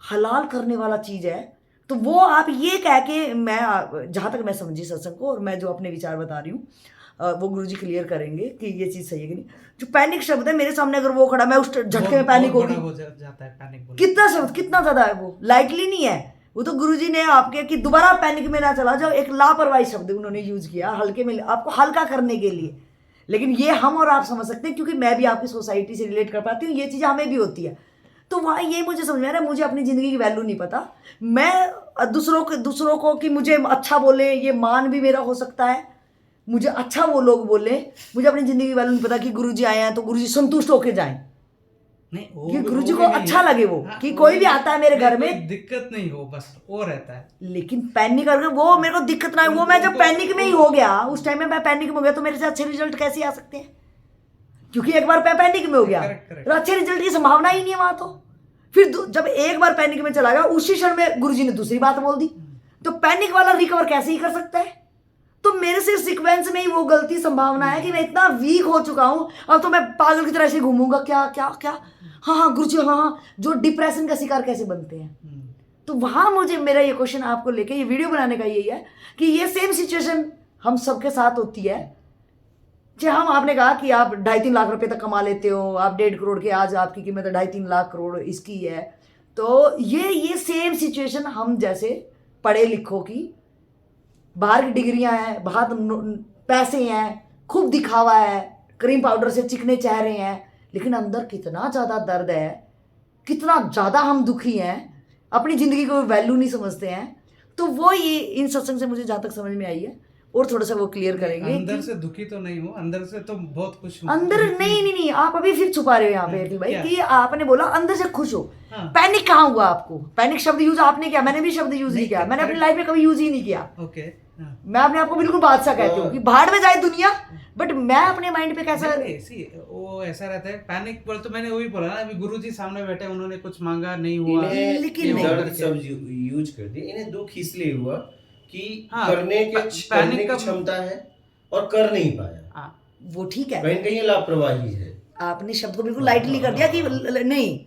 हलाल करने वाला चीज है। तो वो आप ये कह के, मैं जहां तक मैं समझी सत्संग को और मैं जो अपने विचार बता रही हूँ वो गुरुजी क्लियर करेंगे कि ये चीज सही है कि नहीं। जो पैनिक शब्द है मेरे सामने अगर वो खड़ा, मैं उस झटके में पैनिक होगी, कितना शब्द कितना ज्यादा है, वो लाइटली नहीं है। वो तो गुरुजी ने आपके कि दोबारा पैनिक में ना चला जाओ, एक लापरवाही शब्द उन्होंने यूज किया हल्के में, आपको हल्का करने के लिए। लेकिन ये हम और आप समझ सकते हैं क्योंकि मैं भी आपकी सोसाइटी से रिलेट कर पाती हूँ, ये चीज़ हमें भी होती है। तो वहाँ ये मुझे समझ में आ रहा है, मुझे अपनी ज़िंदगी की वैल्यू नहीं पता। मैं दूसरों को कि मुझे अच्छा बोले, ये मान भी मेरा हो सकता है, मुझे अच्छा वो लोग बोले, मुझे अपनी ज़िंदगी की वैल्यू नहीं पता कि गुरुजी आए हैं तो गुरुजी संतुष्ट होके जाएं, नहीं, कि गुरुजी को अच्छा लगे वो, कि कोई भी आता है मेरे घर में दिक्कत नहीं हो, बस वो रहता है। लेकिन पैनिक करके वो मेरे को दिक्कत ना है, वो मैं जब पैनिक में ही हो गया, उस टाइम में मैं पैनिक में हो गया तो मेरे से अच्छे रिजल्ट कैसे आ सकते हैं? क्योंकि एक बार मैं पैनिक में हो गया तो अच्छे रिजल्ट की संभावना ही नहीं है वहां। तो फिर जब एक बार पैनिक में चला गया, उसी क्षण में गुरुजी ने दूसरी बात बोल दी, तो पैनिक वाला रिकवर कैसे ही कर सकता है? तो मेरे से सीक्वेंस में ही वो गलती संभावना है कि मैं इतना वीक हो चुका हूं, अब तो मैं पागल की तरह से घूमूंगा, क्या क्या क्या, हाँ गुरुजी, हाँ, जो डिप्रेशन का शिकार कैसे बनते हैं। तो वहां मुझे मेरा ये क्वेश्चन आपको लेके ये वीडियो बनाने का यही है कि ये सेम सिचुएशन हम सबके साथ होती है। चाहे हम, आपने कहा कि आप 2.5-3 लाख रुपए तक कमा लेते हो, आप 1.5 करोड़ के, आज आपकी कीमत 2.5-3 लाख करोड़ इसकी है। तो ये सेम सिचुएशन हम जैसे पढ़े लिखों की, बाहर की डिग्रियां हैं, बाहर पैसे हैं, खूब दिखावा है, क्रीम पाउडर से चिकने चेहरे हैं, लेकिन अंदर कितना ज़्यादा दर्द है, कितना ज़्यादा हम दुखी हैं, अपनी ज़िंदगी को वैल्यू नहीं समझते हैं। तो वो ये इन सत्संग से मुझे जहाँ तक समझ में आई है, और थोड़ा सा वो क्लियर करेंगे। अंदर से दुखी तो नहीं हूँ, अंदर से तो बहुत खुश हूँ। अंदर नहीं, आप अभी फिर छुपा रहे हो यहाँ पे अखिल भाई कि आपने बोला अंदर से खुश हो। पैनिक कहाँ हुआ आपको? पैनिक शब्द यूज आपने किया, मैंने भी शब्द यूज नहीं किया, मैंने अपनी लाइफ में कभी यूज ही नहीं किया। ओके, मैं अपने आप को बिल्कुल बादशाह कहती हूँ कि भाड़ में जाए दुनिया, बट मैं अपने माइंड पे कैसा, वो ऐसा रहता है। पैनिक बोल तो मैंने वही बोला ना, अभी गुरुजी सामने बैठे, उन्होंने कुछ मांगा, नहीं हुआ, लेकिन दर्द सब यूज कर दिए। इन्हें दुख इसलिए हुआ कि करने की क्षमता है और कर नहीं पाया। वो ठीक है, कहीं कहीं लापरवाही है। आपने शब्द को बिल्कुल लाइटली कर दिया कि नहीं,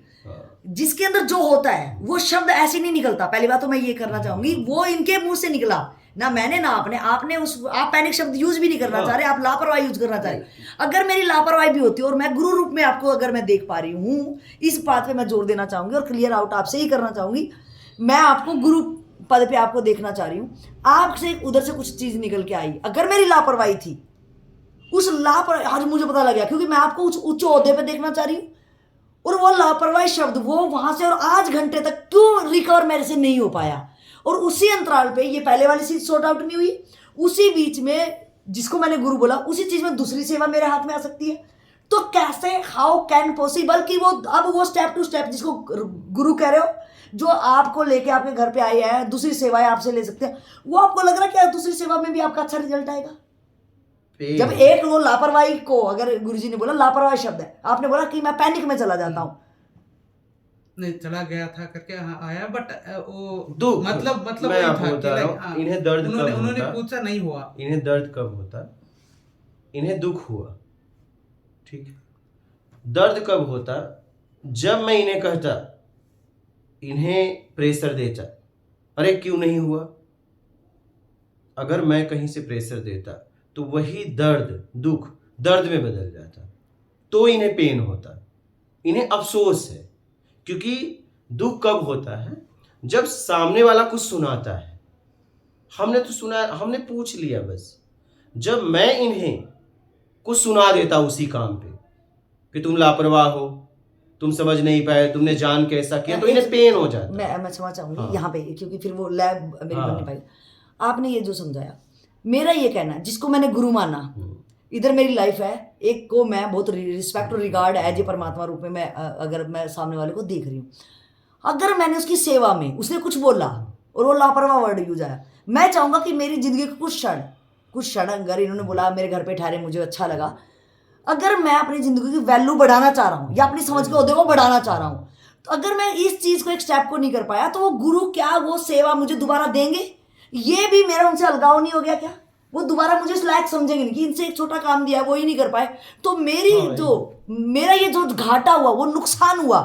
जिसके अंदर जो होता है वो शब्द ऐसे नहीं निकलता। पहली बात तो मैं ये करना चाहूंगी, वो इनके मुंह से निकला ना, मैंने ना आपने आप पैनिक शब्द यूज भी नहीं करना चाह रहे, आप लापरवाही यूज करना चाह रहे। अगर मेरी लापरवाही भी होती और मैं गुरु रूप में आपको अगर मैं देख पा रही हूँ, इस बात पे मैं जोर देना चाहूंगी और क्लियर आउट आपसे ही करना चाहूंगी। मैं आपको गुरु पद पे आपको देखना चाह रही हूँ, आपसे उधर से कुछ चीज निकल के आई, अगर मेरी लापरवाही थी, उस लापरवाही आज मुझे पता लग गया, क्योंकि मैं आपको उच्च ओहदे पे देखना चाह रही हूँ, और वो लापरवाही शब्द वो वहां से और आज घंटे तक क्यों रिकवर मेरे से नहीं हो पाया, और उसी अंतराल पे ये पहले वाली चीज सॉर्ट आउट नहीं हुई, उसी बीच में जिसको मैंने गुरु बोला, उसी चीज में दूसरी सेवा मेरे हाथ में आ सकती है। तो कैसे, हाउ कैन पॉसिबल कि वो अब वो स्टेप टू स्टेप जिसको गुरु कह रहे हो, जो आपको लेके आपके घर पे आए हैं, दूसरी सेवाएं आपसे ले सकते हैं, वो आपको लग रहा है कि दूसरी सेवा में भी आपका अच्छा रिजल्ट आएगा? जब एक वो लापरवाही को, अगर गुरुजी ने बोला लापरवाही शब्द है, आपने बोला कि मैं पैनिक में चला जाता हूँ, नहीं चला गया था करके आया, बट वो दुख, मतलब मैं आपको बता रहा हूँ, इन्हें दर्द कब होता, उन्होंने पूछा नहीं हुआ, इन्हें दर्द कब होता, इन्हें दुख हुआ, ठीक है। दर्द कब होता, जब मैं इन्हें कहता, इन्हें प्रेशर देता, अरे क्यों नहीं हुआ। अगर मैं कहीं से प्रेशर देता तो वही दर्द दुख दर्द में बदल जाता, तो इन्हें पेन होता, इन्हें अफसोस है। क्योंकि दुख कब होता है? जब सामने वाला कुछ सुनाता है, हमने तो सुना, हमने पूछ लिया बस। जब मैं इन्हें कुछ सुना देता उसी काम पे कि तुम लापरवाह हो, तुम समझ नहीं पाए, तुमने जान के ऐसा किया, तो इन्हें पेन हो जाता। मैं क्षमा चाहूंगी हाँ। यहाँ पे, क्योंकि फिर वो लैब मेरी हाँ। बन नहीं पाई। आपने ये जो समझाया, मेरा ये कहना है, जिसको मैंने गुरु माना, इधर मेरी लाइफ है, एक को मैं बहुत रिस्पेक्ट और रिगार्ड एज ए परमात्मा रूप में मैं अगर मैं सामने वाले को देख रही हूँ, अगर मैंने उसकी सेवा में उसने कुछ बोला और वो लापरवाह वर्ड यूज आया, मैं चाहूंगा कि मेरी जिंदगी के कुछ क्षण अगर इन्होंने बोला मेरे घर पे ठहरे, मुझे अच्छा लगा, अगर मैं अपनी जिंदगी की वैल्यू बढ़ाना चाह रहा हूँ या अपनी समझ के ओहदे को बढ़ाना चाह रहा हूँ, तो अगर मैं इस चीज को एक स्टेप को नहीं कर पाया, तो वो गुरु क्या वो सेवा मुझे दोबारा देंगे? ये भी मेरा उनसे अलगाव नहीं हो गया क्या? वो दोबारा मुझे इस लायक समझेंगे नहीं कि इनसे एक छोटा काम दिया वो ही नहीं कर पाए, तो मेरा ये जो घाटा हुआ, वो नुकसान हुआ,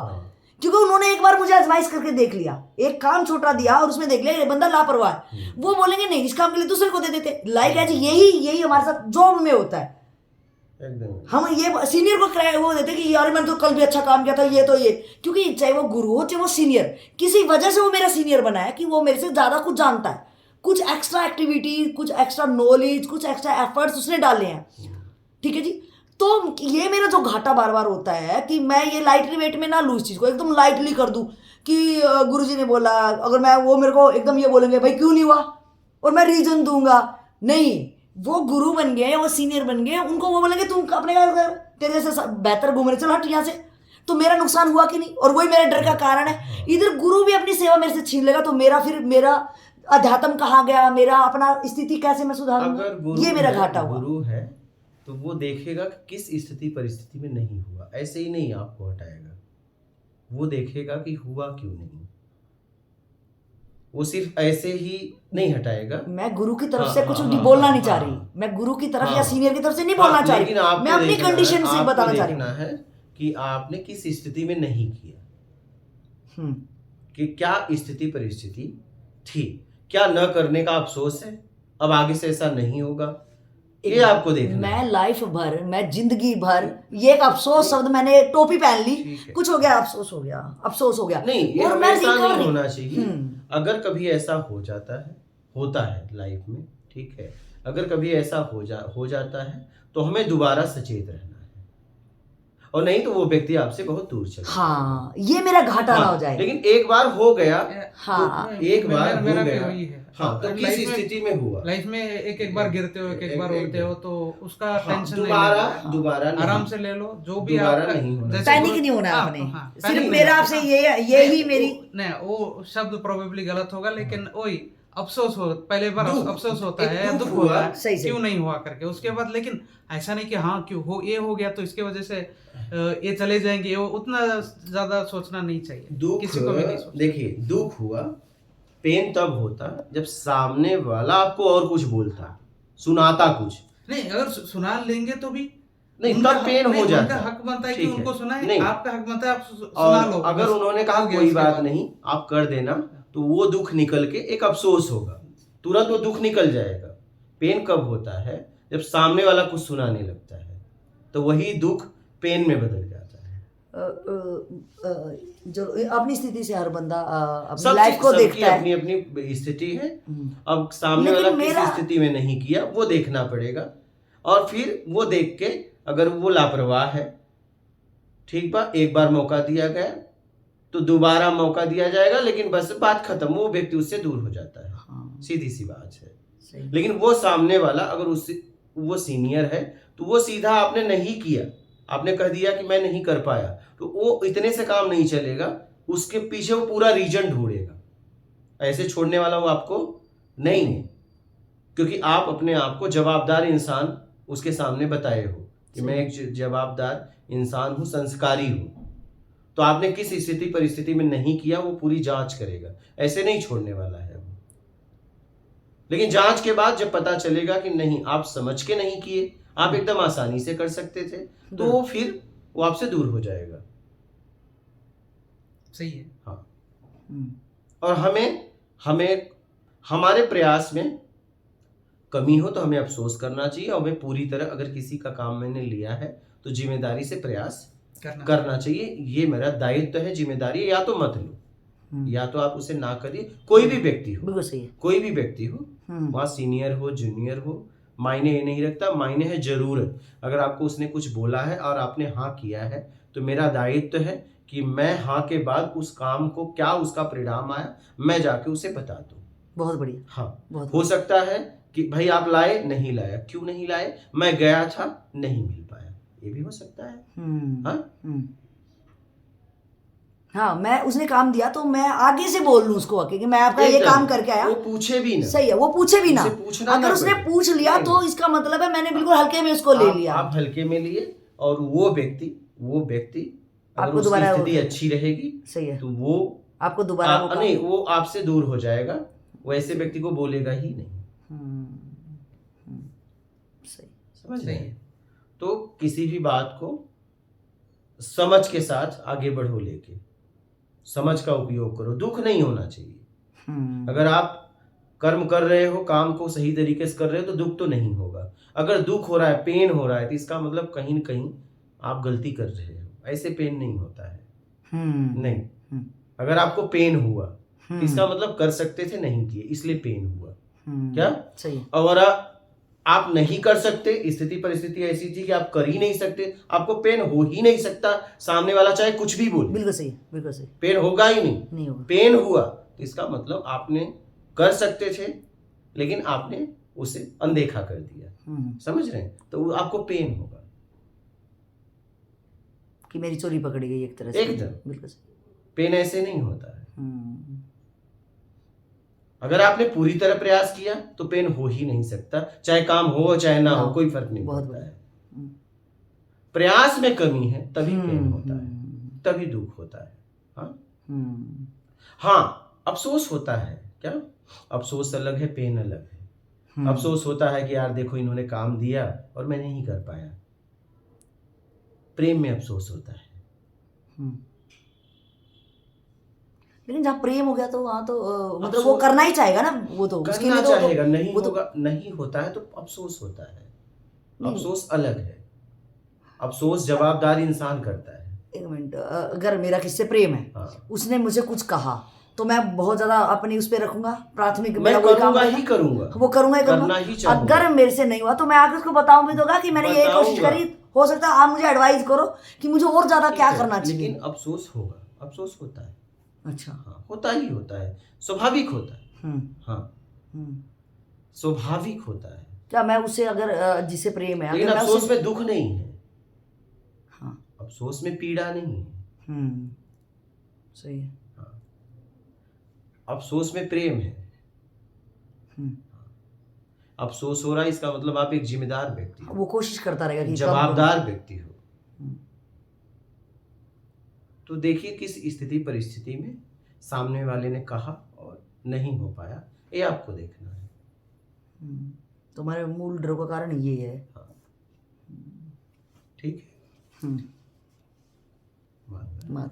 क्योंकि उन्होंने एक बार मुझे आजमाइश करके देख लिया, एक काम छोटा दिया और उसमें देख लिया ये बंदा लापरवाह है। वो बोलेंगे नहीं, इस काम के लिए दूसरे को दे देते, लाइक एज यही हमारे साथ जॉब में होता है। हम ये सीनियर को वो देते कि यार मैंने तो कल भी अच्छा काम किया था, ये तो ये, क्योंकि चाहे वो गुरु हो चाहे वो सीनियर, किसी वजह से वो मेरा सीनियर बना है कि वो मेरे से ज्यादा कुछ जानता है, कुछ एक्स्ट्रा एक्टिविटी, कुछ एक्स्ट्रा नॉलेज, कुछ एक्स्ट्रा एफर्ट्स उसने डाले हैं। ठीक है जी, तो ये मेरा जो घाटा बार बार होता है कि मैं ये लाइटली वेट में ना लूँ, इस चीज़ को एकदम लाइटली कर दूँ कि गुरुजी ने बोला, अगर मैं वो मेरे को एकदम ये बोलेंगे भाई क्यों नहीं हुआ, और मैं रीजन दूंगा, नहीं, वो गुरु बन गए या वो सीनियर बन गए, उनको वो बोलेंगे तुम अपने घर कर, तेरे जैसे बेहतर घूम रहे, चलो हट यहाँ से, तो मेरा नुकसान हुआ कि नहीं, और वही मेरे डर का कारण है। इधर गुरु भी अपनी सेवा मेरे से छीन लेगा, तो मेरा अध्यात्म कहाँ गया, मेरा अपना स्थिति कैसे मैं सुधारूंगा, ये मेरा घाटा हुआ। गुरु है तो वो देखेगा कि किस स्थिति परिस्थिति में नहीं हुआ, ऐसे ही नहीं आपको हटाएगा, वो देखेगा कि हुआ क्यों नहीं, वो सिर्फ ऐसे ही नहीं हटाएगा। मैं गुरु की तरफ से कुछ बोलना नहीं चाह रही, मैं गुरु की तरफ या सीनियर की तरफ से नहीं बोलना चाह रही, मैं अपनी कंडीशन से बताना चाह रही हूँ है कि आपने किस स्थिति में नहीं किया, कि क्या स्थिति परिस्थिति थी, क्या न करने का अफसोस है, अब आगे से ऐसा नहीं होगा, ये आपको देखना। मैं लाइफ भर, मैं जिंदगी भर ये एक अफसोस शब्द, मैंने टोपी पहन ली, कुछ हो गया, अफसोस हो गया नहीं, ये हमेशा नहीं होना चाहिए। अगर कभी ऐसा हो जाता है, होता है लाइफ में, ठीक है, अगर कभी ऐसा हो जाता है तो हमें दोबारा सचेत रहना है, और नहीं तो वो व्यक्ति आपसे बहुत दूर चला। हाँ, ये मेरा घाटा ना हो जाए। लेकिन एक बार हो गया, हाँ, तो एक बार हो गया, हाँ, तो अब किस स्थिति में हुआ, लाइफ में एक बार गिरते हो, एक बार उड़ते हो, तो उसका टेंशन दोबारा आराम से ले लो, जो भी पैनिक नहीं होना आपने, सिर्फ मेरा आपसे ये ही मेरी नहीं, वो शब्द प्रोबेबली गलत होगा, लेकिन वही अफसोस हो, पहले बार अफसोस होता है, दुख होता है क्यों नहीं हुआ करके, उसके बाद लेकिन ऐसा नहीं कि हाँ क्यों हो, ये हो गया तो इसके वजह से ये चले जाएंगे, वो उतना ज्यादा सोचना नहीं चाहिए, किसी को भी नहीं सोचना। देखिए, दुख हुआ, पेन तब होता जब सामने वाला आपको और कुछ बोलता, सुनाता कुछ नहीं, अगर सुना लेंगे तो भी नहीं, तब पेन हो जाता, उनका हक बनता है कि उनको सुनाए, नहीं, आपका हक बनता है आप सुना लो। अगर उन्होंने कहा कोई बात नहीं आप कर देना, तो वो दुख निकल के एक अफसोस होगा, तुरंत वो दुख निकल जाएगा। पेन कब होता है? जब सामने वाला कुछ सुनाने लगता है, तो वही दुख पेन में बदल जाता है। जो अपनी स्थिति से हर बंदा अपनी लाइफ को देखता है, अपनी अपनी स्थिति है। अब सामने वाला किस स्थिति में नहीं किया वो देखना पड़ेगा, और फिर वो देख के अगर वो लापरवाह है, ठीक बा, एक बार मौका दिया गया तो दोबारा मौका दिया जाएगा, लेकिन बस बात खत्म, वो व्यक्ति उससे दूर हो जाता है। हाँ। सीधी सी बात है। लेकिन वो सामने वाला अगर उससे वो सीनियर है, तो वो सीधा आपने नहीं किया, आपने कह दिया कि मैं नहीं कर पाया, तो वो इतने से काम नहीं चलेगा, उसके पीछे वो पूरा रीजन ढूंढेगा, ऐसे छोड़ने वाला वो आपको नहीं है, क्योंकि आप अपने आप को जवाबदार इंसान उसके सामने बताए हो कि मैं एक जवाबदार इंसान हूँ, संस्कारी हूँ, तो आपने किस स्थिति परिस्थिति में नहीं किया वो पूरी जांच करेगा, ऐसे नहीं छोड़ने वाला है। लेकिन जांच के बाद जब पता चलेगा कि नहीं आप समझ के नहीं किए, आप एकदम आसानी से कर सकते थे, तो फिर वो आपसे दूर हो जाएगा। सही है। हाँ, और हमें हमारे प्रयास में कमी हो तो हमें अफसोस करना चाहिए, और हमें पूरी तरह अगर किसी का काम मैंने लिया है तो जिम्मेदारी से प्रयास करना चाहिए। ये मेरा दायित्व है, जिम्मेदारी है, या तो मत लो, या तो आप उसे ना करिए। कोई भी व्यक्ति हो, बिल्कुल सही है। कोई भी व्यक्ति हो, वहाँ सीनियर हो जूनियर हो, मायने ये नहीं रखता, मायने है जरूरत। अगर आपको उसने कुछ बोला है और आपने हाँ किया है तो मेरा दायित्व है कि मैं हाँ के बाद उस काम को क्या उसका परिणाम आया मैं जाके उसे बता दूं। बहुत बढ़िया। हाँ, बहुत हो सकता है कि भाई आप लाए, नहीं लाया, क्यों नहीं लाए, मैं गया था नहीं मिल पाया, ये भी हो सकता है। हाँ, हाँ, मैं उसने काम दिया तो मैं आगे से बोल लूं उसको आके कि मैं आपका ये काम करके आया। वो पूछे भी ना, सही है, वो पूछे भी ना। उसे पूछना अगर ना उसने पड़े। पूछ लिया तो इसका मतलब है मैंने बिल्कुल हल्के में उसको ले लिया। आप हल्के में लिए, और वो व्यक्ति अगर आपको उसकी दोबारा स्थिति अच्छी रहेगी, सही है, तो वो आपको दोबारा वो नहीं, वो आपसे दूर हो जाएगा, वो ऐसे व्यक्ति को बोलेगा ही नहीं। सही, समझ रहे हैं? तो किसी भी बात को समझ के साथ आगे बढ़ो, लेके समझ का उपयोग करो, दुख नहीं होना चाहिए। अगर आप कर्म कर रहे हो, काम को सही तरीके से कर रहे हो, तो दुख तो नहीं होगा। अगर दुख हो रहा है, पेन हो रहा है, तो इसका मतलब कहीं न कहीं आप गलती कर रहे हो। ऐसे पेन नहीं होता है। नहीं, अगर आपको पेन हुआ तो इसका मतलब कर सकते थे, नहीं किए, इसलिए पेन हुआ। क्या सही। और आप नहीं कर सकते, स्थिति परिस्थिति ऐसी थी कि आप कर ही नहीं सकते, आपको पेन हो ही नहीं सकता, सामने वाला चाहे कुछ भी बोले, बिल्कुल सही, बिल्कुल सही, पेन होगा ही नहीं होगा। पेन हुआ तो इसका मतलब आपने कर सकते थे, लेकिन आपने उसे अनदेखा कर दिया। समझ रहे हैं? तो आपको पेन होगा कि मेरी चोरी पकड़ी गई एक तरह से। एकदम। बिल्कुल सही। पेन ऐसे नहीं होता है। अगर आपने पूरी तरह प्रयास किया तो पेन हो ही नहीं सकता, चाहे काम हो चाहे ना हो, कोई फर्क नहीं पड़ता है। प्रयास में कमी है तभी पेन होता है, तभी दुख होता है। हाँ, हाँ, अफसोस होता है। क्या अफसोस अलग है, पेन अलग है। अफसोस होता है कि यार देखो इन्होंने काम दिया और मैं नहीं कर पाया। प्रेम में अफसोस होता है। लेकिन जहाँ प्रेम हो गया तो वहां तो मतलब वो करना ही चाहेगा ना, वो तो उसके लिए करना चाहेगा, नहीं वो तो होगा, नहीं होता है तो अफसोस होता है। अफसोस अलग है। अफसोस जवाबदार इंसान करता है। एक मिनट, अगर मेरा किससे प्रेम है, हाँ, उसने मुझे कुछ कहा तो मैं बहुत ज्यादा अपनी उस पे रखूंगा, प्राथमिक मैं मेरा वही काम करूंगा रहेगा। ही करूंगा, वो करूंगा ही करना करूंगा। ही चाहूंगा। अगर मेरे से नहीं हुआ तो मैं आगे उसको बताऊं भी दोगा कि मैंने ये कोशिश बताऊंगा। करी, हो सकता है आप मुझे एडवाइस करो कि मुझे और ज्यादा क्या करना चाहिए। लेकिन अफसोस होगा, अफसोस होता है। अच्छा, हाँ, होता ही होता है, स्वाभाविक होता है। हाँ, स्वाभाविक होता है। क्या मैं उससे अगर जिससे प्रेम है, लेकिन अगर मैं अफसोस उससे में दुख नहीं है। हाँ, अफसोस में पीड़ा नहीं है। सही है। हाँ, अफसोस में प्रेम है। अफसोस हो रहा है इसका मतलब आप एक जिम्मेदार व्यक्ति हो, वो कोशिश करता रहेगा कि जवाबदार व्यक्ति हो। तो देखिए किस स्थिति परिस्थिति में सामने वाले ने कहा और नहीं हो पाया, ये आपको देखना है। तुम्हारे मूल डर का कारण ये है। हाँ, ठीक है। माफ